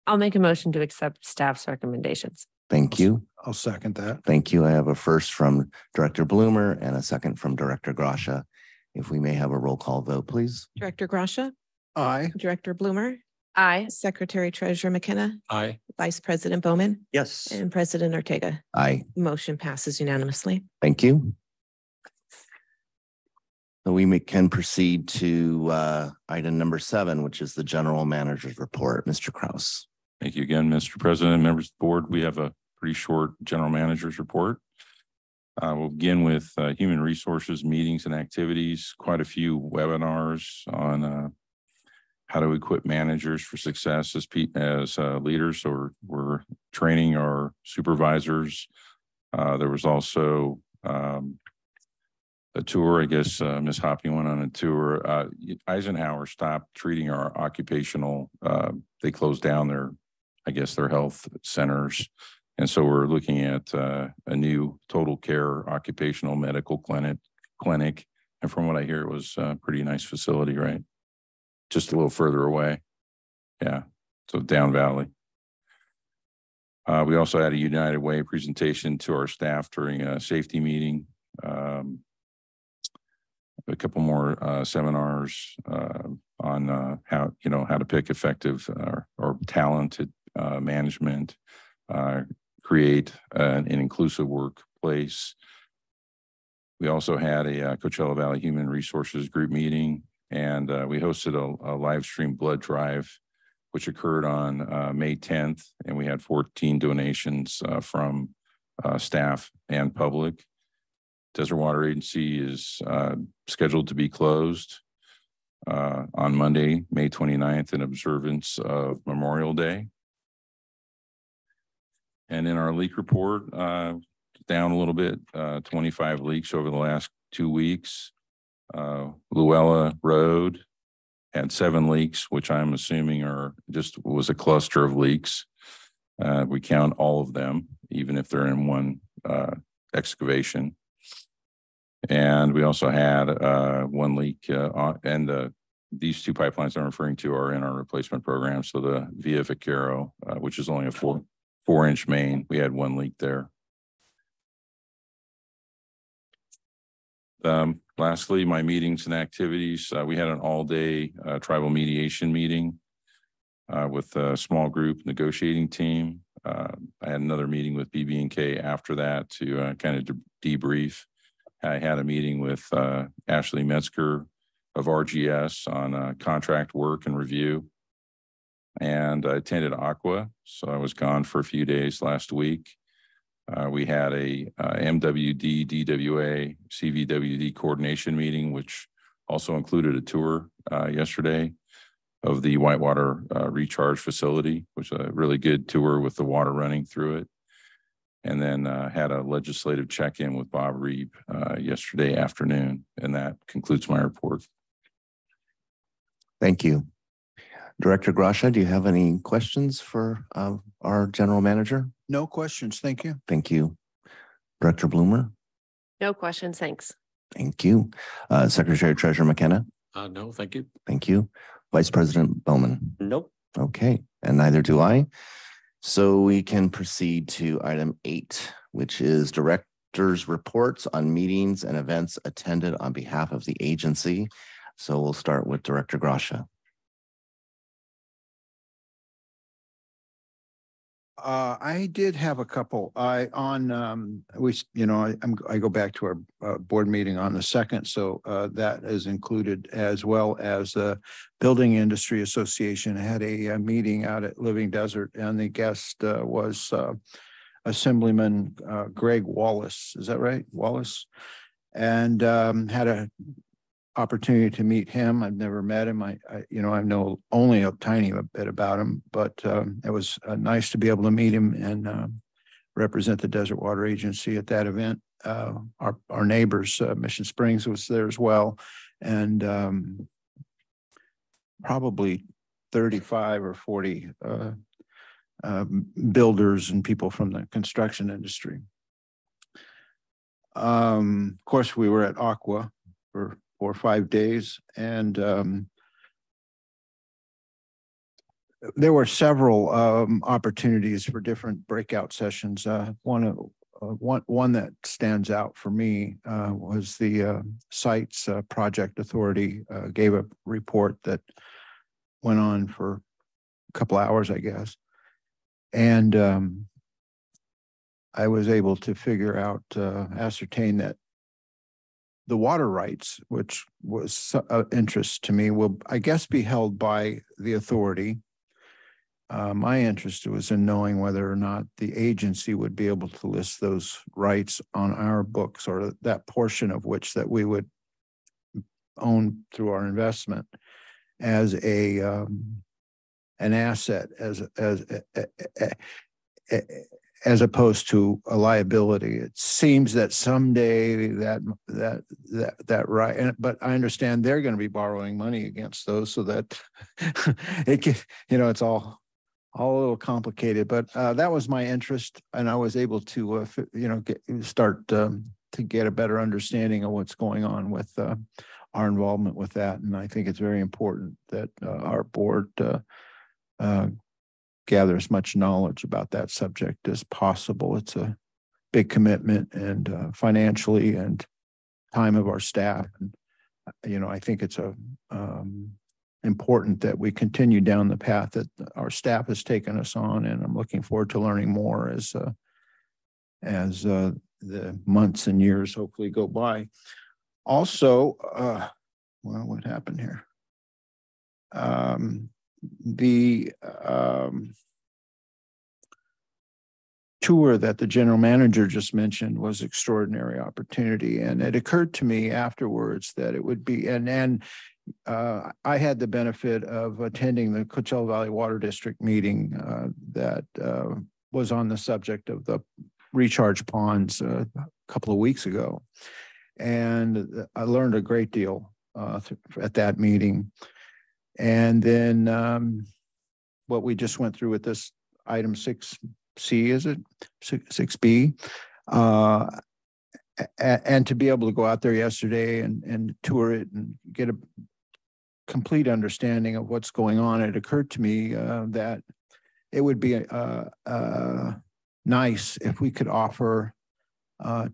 I'll make a motion to accept staff's recommendations. Thank you. I'll second that. Thank you. I have a first from Director Bloomer and a second from Director Grasha. If we may have a roll call vote, please. Director Grasha, Aye. Director Bloomer, Aye. Secretary Treasurer McKenna, Aye. Vice President Bowman, Yes. and President Ortega. Aye. Motion passes unanimously. Thank you. So can proceed to item number 7, which is the general manager's report. Mr. Kraus. Thank you again, Mr. President, members of the board. We have a pretty short general manager's report. We'll begin with human resources meetings and activities, quite a few webinars on how to equip managers for success as leaders. So we're training our supervisors. There was also a tour. I guess Ms. Hoppy went on a tour. Eisenhower stopped treating our occupational, they closed down their health centers. And so we're looking at a new total care occupational medical clinic. And from what I hear, it was a pretty nice facility, right? Just a little further away. Yeah, so down valley. We also had a United Way presentation to our staff during a safety meeting. A couple more seminars on how to pick effective or talented management, create an inclusive workplace. We also had a Coachella Valley Human Resources group meeting, and we hosted a live stream blood drive, which occurred on May 10th, and we had 14 donations from staff and public. Desert Water Agency is scheduled to be closed on Monday, May 29th, in observance of Memorial Day. And in our leak report, down a little bit, 25 leaks over the last 2 weeks. Luella Road had 7 leaks, which I'm assuming was a cluster of leaks. We count all of them, even if they're in one excavation. And we also had 1 leak, and these 2 pipelines I'm referring to are in our replacement program. So the Via Vaquero, which is only a 4-inch main, we had 1 leak there. Lastly, my meetings and activities. We had an all-day tribal mediation meeting with a small group negotiating team. I had another meeting with BB&K after that to kind of debrief. I had a meeting with Ashley Metzger of RGS on contract work and review. And I attended Aqua, so I was gone for a few days last week. We had a MWD, DWA, CVWD coordination meeting, which also included a tour yesterday of the Whitewater recharge facility, which was a really good tour with the water running through it. And then had a legislative check-in with Bob Reeb yesterday afternoon. And that concludes my report. Thank you. Director Grasha, do you have any questions for our general manager? No questions. Thank you. Thank you. Director Bloomer, No questions. Thanks. Thank you. Secretary Treasurer McKenna. No, thank you. Thank you. Vice President Bowman. Nope. Okay, and neither do I. So we can proceed to item 8, which is directors' reports on meetings and events attended on behalf of the agency. So we'll start with Director Grasha. I did have a couple. I go back to our board meeting on the 2nd, so that is included, as well as the Building Industry Association had a meeting out at Living Desert, and the guest was Assemblyman Greg Wallace. Is that right, Wallace? And had a opportunity to meet him. I've never met him. I know only a tiny bit about him, but it was nice to be able to meet him and represent the Desert Water Agency at that event. Our neighbors, Mission Springs, was there as well, and probably 35 or 40 builders and people from the construction industry. Of course, we were at Aqua for 4 or 5 days, and there were several opportunities for different breakout sessions. One that stands out for me was the Sites Project Authority gave a report that went on for a couple hours, I guess, and I was able to figure out, ascertain that the water rights, which was of interest to me, will, I guess, be held by the authority. My interest was in knowing whether or not the agency would be able to list those rights on our books, or that portion of which that we would own through our investment, as an asset, as opposed to a liability. It seems that someday that right, but I understand they're going to be borrowing money against those, so that it's all a little complicated. But that was my interest, and I was able to start to get a better understanding of what's going on with our involvement with that. And I think it's very important that our board gather as much knowledge about that subject as possible. It's a big commitment, and financially and time of our staff. And, I think it's important that we continue down the path that our staff has taken us on, and I'm looking forward to learning more as the months and years hopefully go by. Also, what happened here? The tour that the general manager just mentioned was extraordinary opportunity, and it occurred to me afterwards that it would be, and I had the benefit of attending the Coachella Valley Water District meeting that was on the subject of the recharge ponds a couple of weeks ago, and I learned a great deal at that meeting. And then what we just went through with this item 6C, is it 6B? And to be able to go out there yesterday and tour it and get a complete understanding of what's going on, it occurred to me that it would be nice if we could offer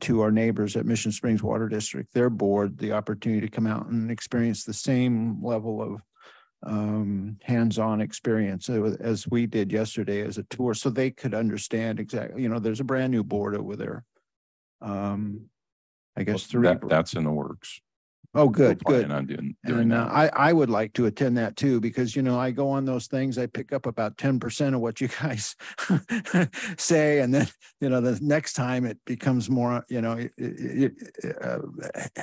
to our neighbors at Mission Springs Water District, their board, the opportunity to come out and experience the same level of hands-on experience as we did yesterday as a tour, so they could understand exactly. There's a brand new board over there. I guess that's in the works. Oh, good. On doing And that. I would like to attend that too, because I go on those things, I pick up about 10% of what you guys say, and then the next time it becomes more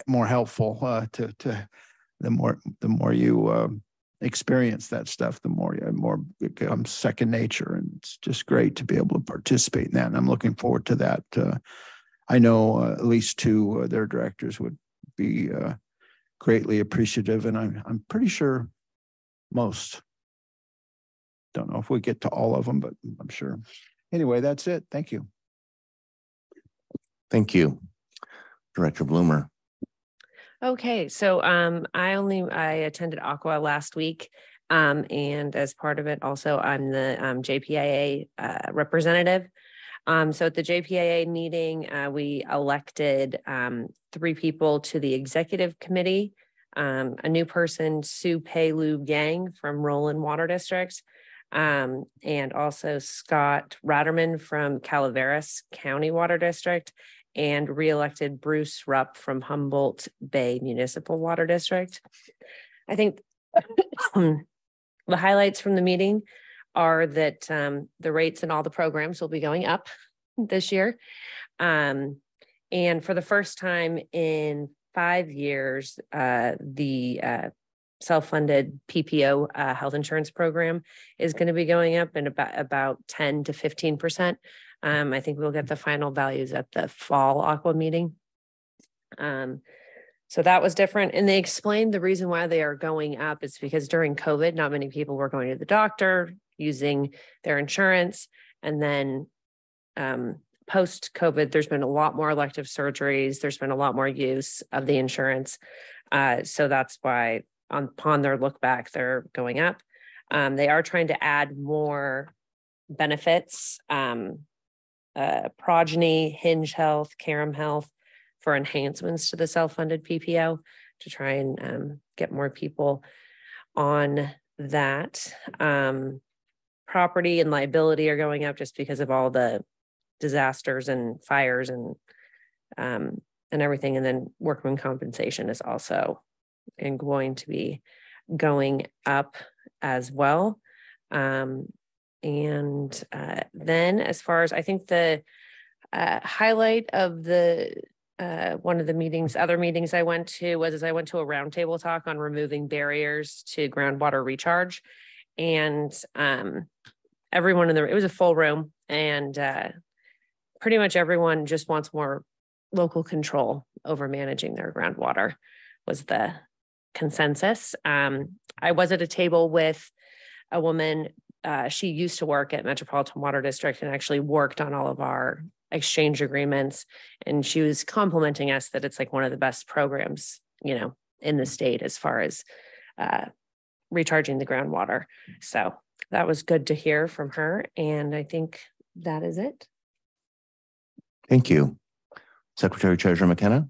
more helpful to the more you experience that stuff, the more it becomes second nature, and it's just great to be able to participate in that. And I'm looking forward to that. I know at least 2 of their directors would be greatly appreciative, and I'm pretty sure most. Don't know if we get to all of them, but I'm sure. Anyway, that's it. Thank you. Thank you, Director Bloomer. Okay, so I attended Aqua last week. And as part of it also, I'm the JPIA representative. So at the JPIA meeting, we elected 3 people to the executive committee. A new person, Sue Pei Lu Yang from Roland Water District. And also Scott Ratterman from Calaveras County Water District, and reelected Bruce Rupp from Humboldt Bay Municipal Water District. I think the highlights from the meeting are that the rates in all the programs will be going up this year. And for the first time in 5 years, the self-funded PPO health insurance program is going to be going up in about 10 to 15%. I think we'll get the final values at the fall Aqua meeting. So that was different. And they explained the reason why they are going up is because during COVID, not many people were going to the doctor using their insurance. And then post-COVID, there's been a lot more elective surgeries. There's been a lot more use of the insurance. So that's why upon their look back, they're going up. They are trying to add more benefits, Progeny, Hinge Health, Carum Health, for enhancements to the self-funded PPO to try and get more people on that. Property and liability are going up just because of all the disasters and fires and everything. And then workman compensation is also going to be going up as well. And then as far as I think the highlight of the one of the other meetings I went to was I went to a roundtable talk on removing barriers to groundwater recharge. And everyone in there, it was a full room, and pretty much everyone just wants more local control over managing their groundwater was the consensus. I was at a table with a woman. She used to work at Metropolitan Water District and actually worked on all of our exchange agreements. And she was complimenting us that it's like one of the best programs, in the state as far as recharging the groundwater. So that was good to hear from her. And I think that is it. Thank you. Secretary Treasurer McKenna.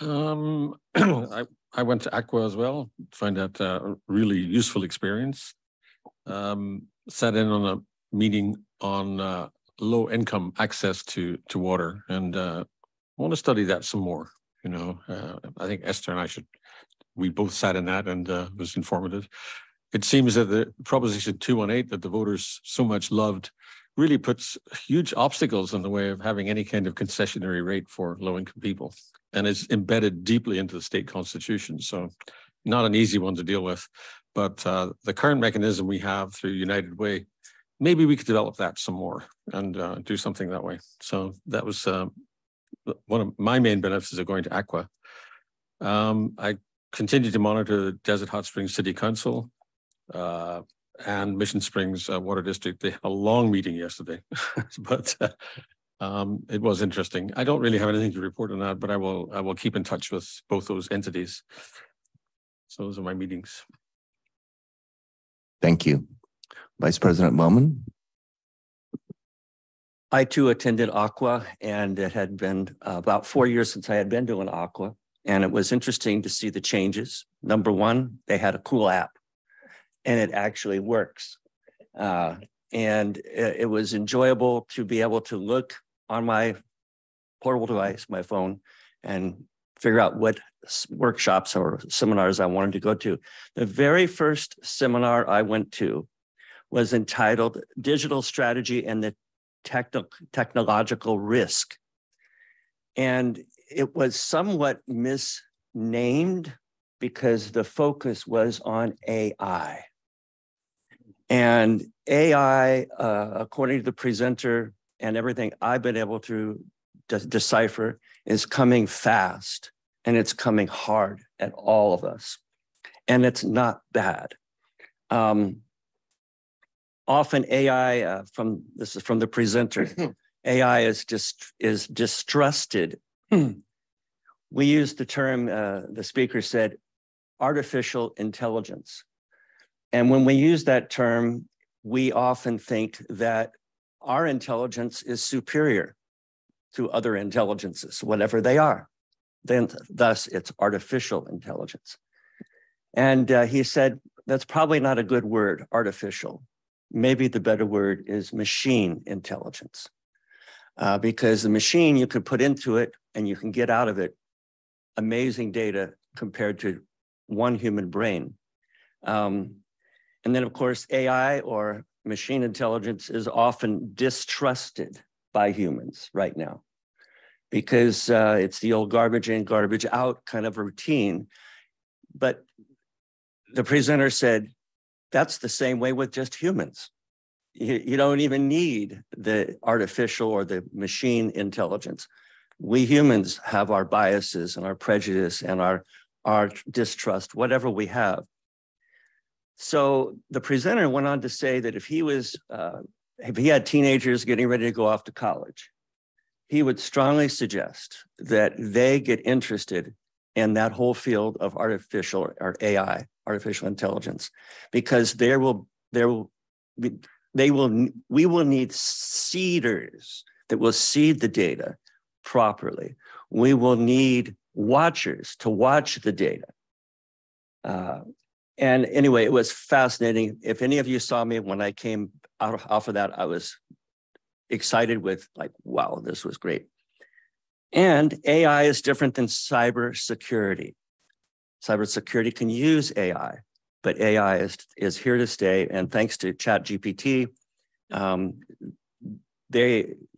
I went to Aqua as well, find that a really useful experience. Sat in on a meeting on low income access to water, and I want to study that some more. I think Esther and we both sat in that, and it was informative. It seems that the Proposition 218 that the voters so much loved really puts huge obstacles in the way of having any kind of concessionary rate for low-income people, and it's embedded deeply into the state constitution. So not an easy one to deal with, but the current mechanism we have through United Way, maybe we could develop that some more and do something that way. So that was one of my main benefits of going to Aqua. I continue to monitor the Desert Hot Springs City Council and Mission Springs Water District. They had a long meeting yesterday, but it was interesting. I don't really have anything to report on that, but I will keep in touch with both those entities. So those are my meetings. Thank you. Vice President Bowman. I too attended Aqua, and it had been about 4 years since I had been to an Aqua. And it was interesting to see the changes. Number one, they had a cool app, and it actually works. And it was enjoyable to be able to look on my portable device, my phone, and figure out what workshops or seminars I wanted to go to. The very first seminar I went to was entitled Digital Strategy and the Technological Risk. And it was somewhat misnamed because the focus was on AI. And AI, according to the presenter and everything I've been able to decipher, is coming fast, and it's coming hard at all of us. And it's not bad. Often AI, this is from the presenter, AI is distrusted We used the term, the speaker said, artificial intelligence. And when we use that term, we often think that our intelligence is superior to other intelligences, whatever they are. Then thus it's artificial intelligence. And he said, that's probably not a good word, artificial. Maybe the better word is machine intelligence. Because the machine you can put into it and you can get out of it amazing data compared to one human brain. And then of course, AI or machine intelligence is often distrusted by humans right now because it's the old garbage in, garbage out kind of routine. But the presenter said, that's the same way with just humans. You don't even need the artificial or the machine intelligence. We humans have our biases and our prejudice and our distrust, whatever we have. So the presenter went on to say that if he had teenagers getting ready to go off to college, he would strongly suggest that they get interested in that whole field of artificial or AI, artificial intelligence, because we will need seeders that will seed the data properly. We will need watchers to watch the data. And anyway, it was fascinating. If any of you saw me when I came off of that, I was excited with like, wow, this was great. And AI is different than cybersecurity. Cybersecurity can use AI, but AI is here to stay. And thanks to ChatGPT,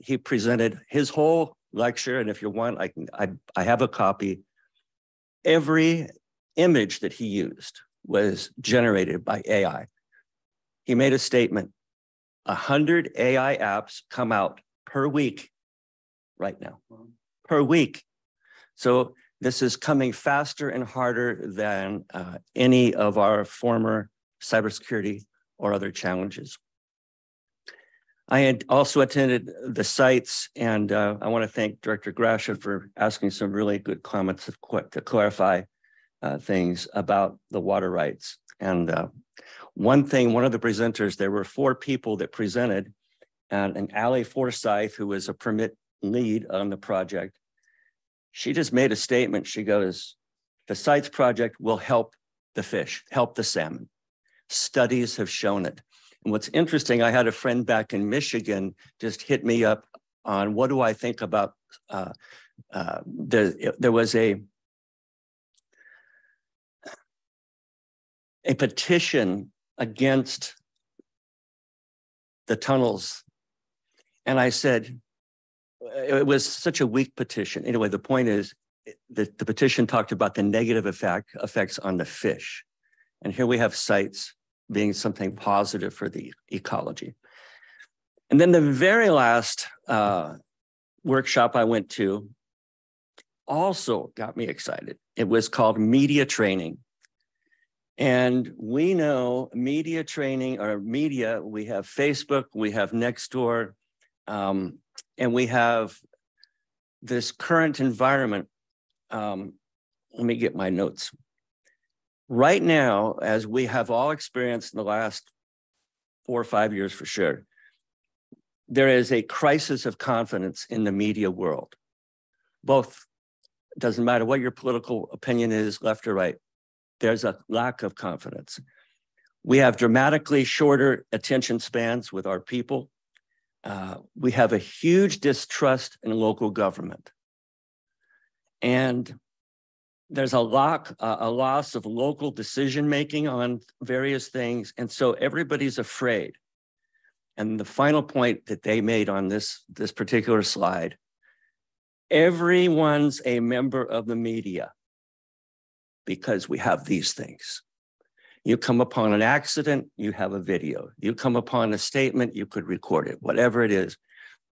he presented his whole lecture. And if you want, I have a copy. Every image that he used was generated by AI. He made a statement, 100 AI apps come out per week right now, per week. So this is coming faster and harder than any of our former cybersecurity or other challenges. I had also attended the sites, and I want to thank Director Grasha for asking some really good comments to clarify things about the water rights. And one of the presenters, there were 4 people that presented, and Allie Forsyth, who was a permit lead on the project, she just made a statement. She goes, the sites project will help the fish, help the salmon. Studies have shown it. And what's interesting, I had a friend back in Michigan just hit me up on what do I think about, there was a petition against the tunnels. And I said, it was such a weak petition. Anyway, the point is that the petition talked about the negative effects on the fish. And here we have sites being something positive for the ecology. And then the very last workshop I went to also got me excited. It was called media training. And we know media training or media, we have Facebook, we have Nextdoor, and we have this current environment. Let me get my notes. Right now, as we have all experienced in the last 4 or 5 years for sure, there is a crisis of confidence in the media world. Both, it doesn't matter what your political opinion is, left or right, there's a lack of confidence. We have dramatically shorter attention spans with our people. We have a huge distrust in local government. And there's a loss of local decision-making on various things. And so everybody's afraid. And the final point that they made on this particular slide, everyone's a member of the media because we have these things. You come upon an accident, you have a video. You come upon a statement, you could record it, whatever it is.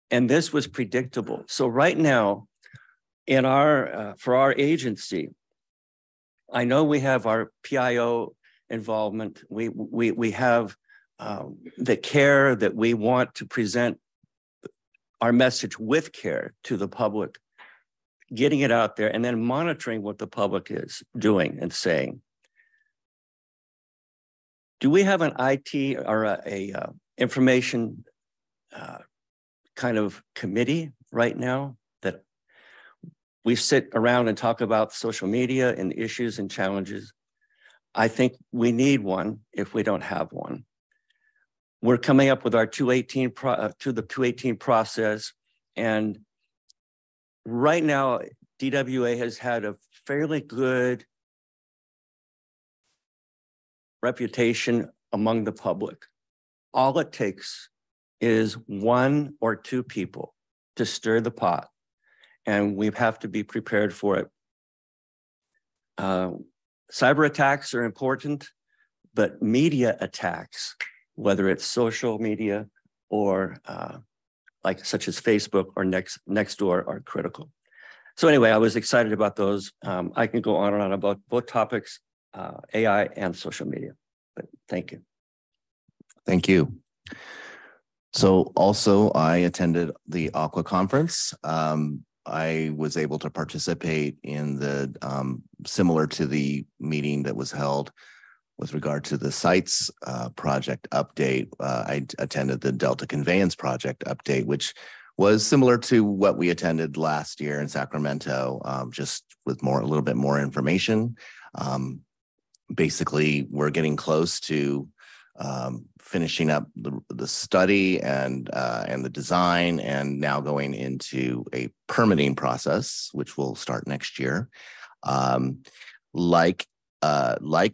And this was predictable. So right now, in for our agency, I know we have our PIO involvement. We have the care that we want to present our message with care to the public. getting it out there and then monitoring what the public is doing and saying. Do we have an IT or a information kind of committee right now that we sit around and talk about social media and issues and challenges? I think we need one if we don't have one. We're coming up with our 218 process, and right now DWA has had a fairly good reputation among the public. All it takes is 1 or 2 people to stir the pot, and we have to be prepared for it. Cyber attacks are important, but media attacks, whether it's social media or like such as Facebook or Nextdoor, are critical. So anyway, I was excited about those. I can go on and on about both topics, AI and social media, but thank you. Thank you. So also I attended the Aqua conference. I was able to participate in the similar to the meeting that was held with regard to the sites project update. I attended the Delta Conveyance project update, which was similar to what we attended last year in Sacramento, just with a little bit more information. Basically, we're getting close to finishing up the study and the design, and now going into a permitting process, which will start next year. Like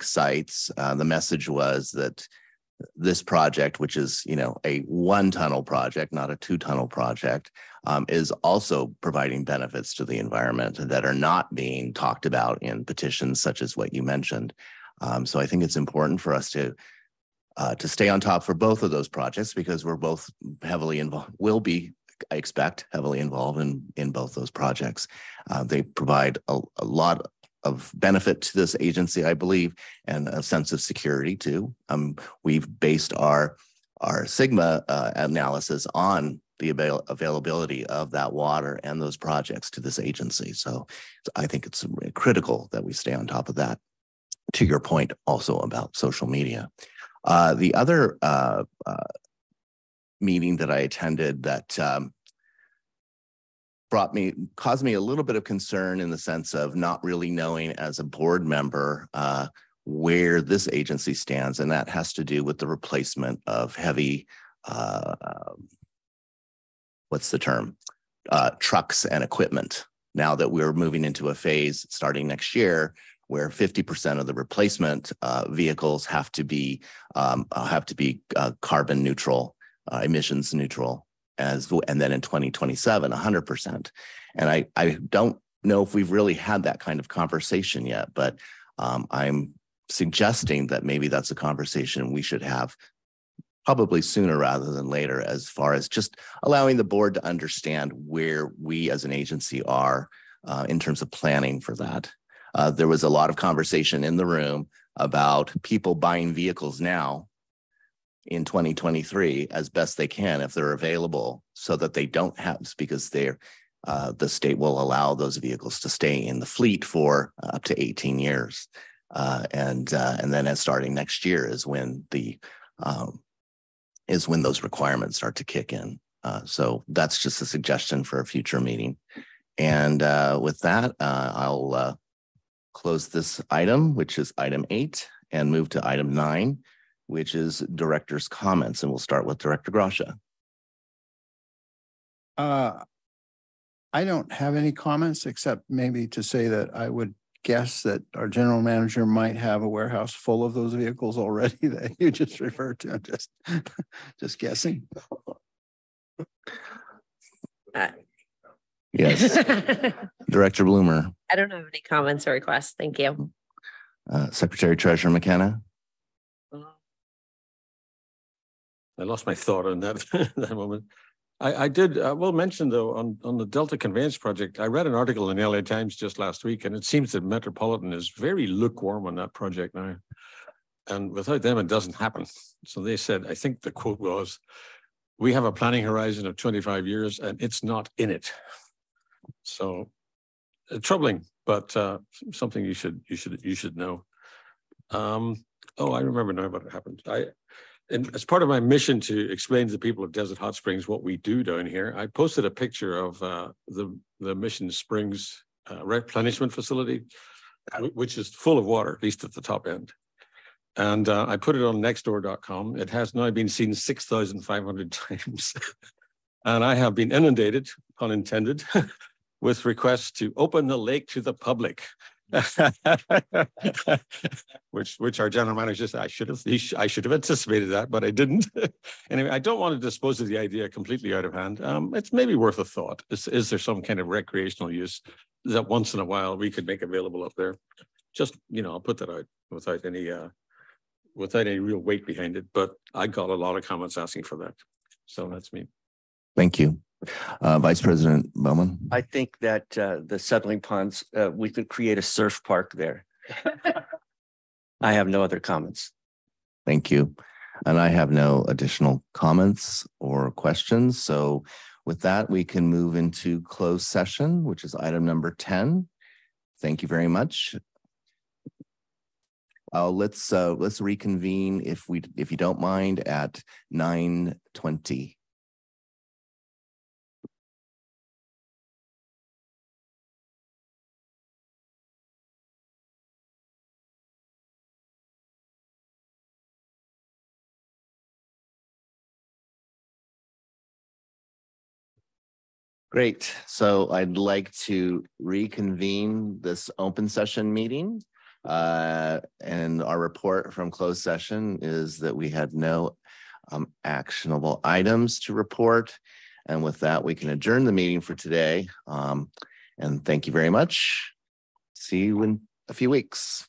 sites, the message was that this project, which is a 1-tunnel project, not a 2-tunnel project, is also providing benefits to the environment that are not being talked about in petitions such as what you mentioned. So I think it's important for us to stay on top for both of those projects, because we're both heavily involved, will be, I expect, heavily involved in both those projects. They provide a lot of benefit to this agency, I believe, and a sense of security too. We've based our Sigma analysis on the availability of that water and those projects to this agency. So I think it's critical that we stay on top of that. To your point also about social media. The other meeting that I attended that caused me a little bit of concern, in the sense of not really knowing as a board member where this agency stands, and that has to do with the replacement of heavy, what's the term, trucks and equipment. Now that we're moving into a phase starting next year where 50% of the replacement vehicles have to be carbon neutral, emissions neutral, and then in 2027, 100%. And I don't know if we've really had that kind of conversation yet, but I'm suggesting that maybe that's a conversation we should have probably sooner rather than later, as far as just allowing the board to understand where we as an agency are in terms of planning for that. There was a lot of conversation in the room about people buying vehicles now in 2023 as best they can if they're available, so that they don't have, because the state will allow those vehicles to stay in the fleet for up to 18 years. And then as starting next year is when those requirements start to kick in. So that's just a suggestion for a future meeting. And with that, I'll close this item, which is item 8, and move to item 9, which is director's comments. And we'll start with Director Gracia. I don't have any comments, except maybe to say that I would guess that our general manager might have a warehouse full of those vehicles already that you just referred to. I'm just guessing. Yes. Director Bloomer. I don't have any comments or requests. Thank you. Secretary Treasurer McKenna. I lost my thought on that that moment. I did, well mention though, on the Delta Conveyance project, I read an article in the LA Times just last week, and it seems that Metropolitan is very lukewarm on that project now. And without them, it doesn't happen. So they said, I think the quote was, "We have a planning horizon of 25 years and it's not in it." So troubling, but something you should know. Oh, I remember now what happened. And as part of my mission to explain to the people of Desert Hot Springs what we do down here, I posted a picture of the Mission Springs replenishment facility, which is full of water, at least at the top end. And I put it on nextdoor.com. It has now been seen 6,500 times. And I have been inundated, pun intended, with requests to open the lake to the public. which our general manager said, I should have anticipated that, but I didn't. Anyway, I don't want to dispose of the idea completely out of hand. It's maybe worth a thought. Is there some kind of recreational use that once in a while we could make available up there? Just, I'll put that out without any real weight behind it, but I got a lot of comments asking for that. So that's me. Thank you. Vice President Bowman. I think that the settling ponds, we could create a surf park there. I have no other comments. Thank you. And I have no additional comments or questions. So with that, we can move into closed session, which is item number 10. Thank you very much. Let's reconvene if you don't mind at 9:20. Great. So I'd like to reconvene this open session meeting. And our report from closed session is that we had no actionable items to report. And with that, we can adjourn the meeting for today. And thank you very much. See you in a few weeks.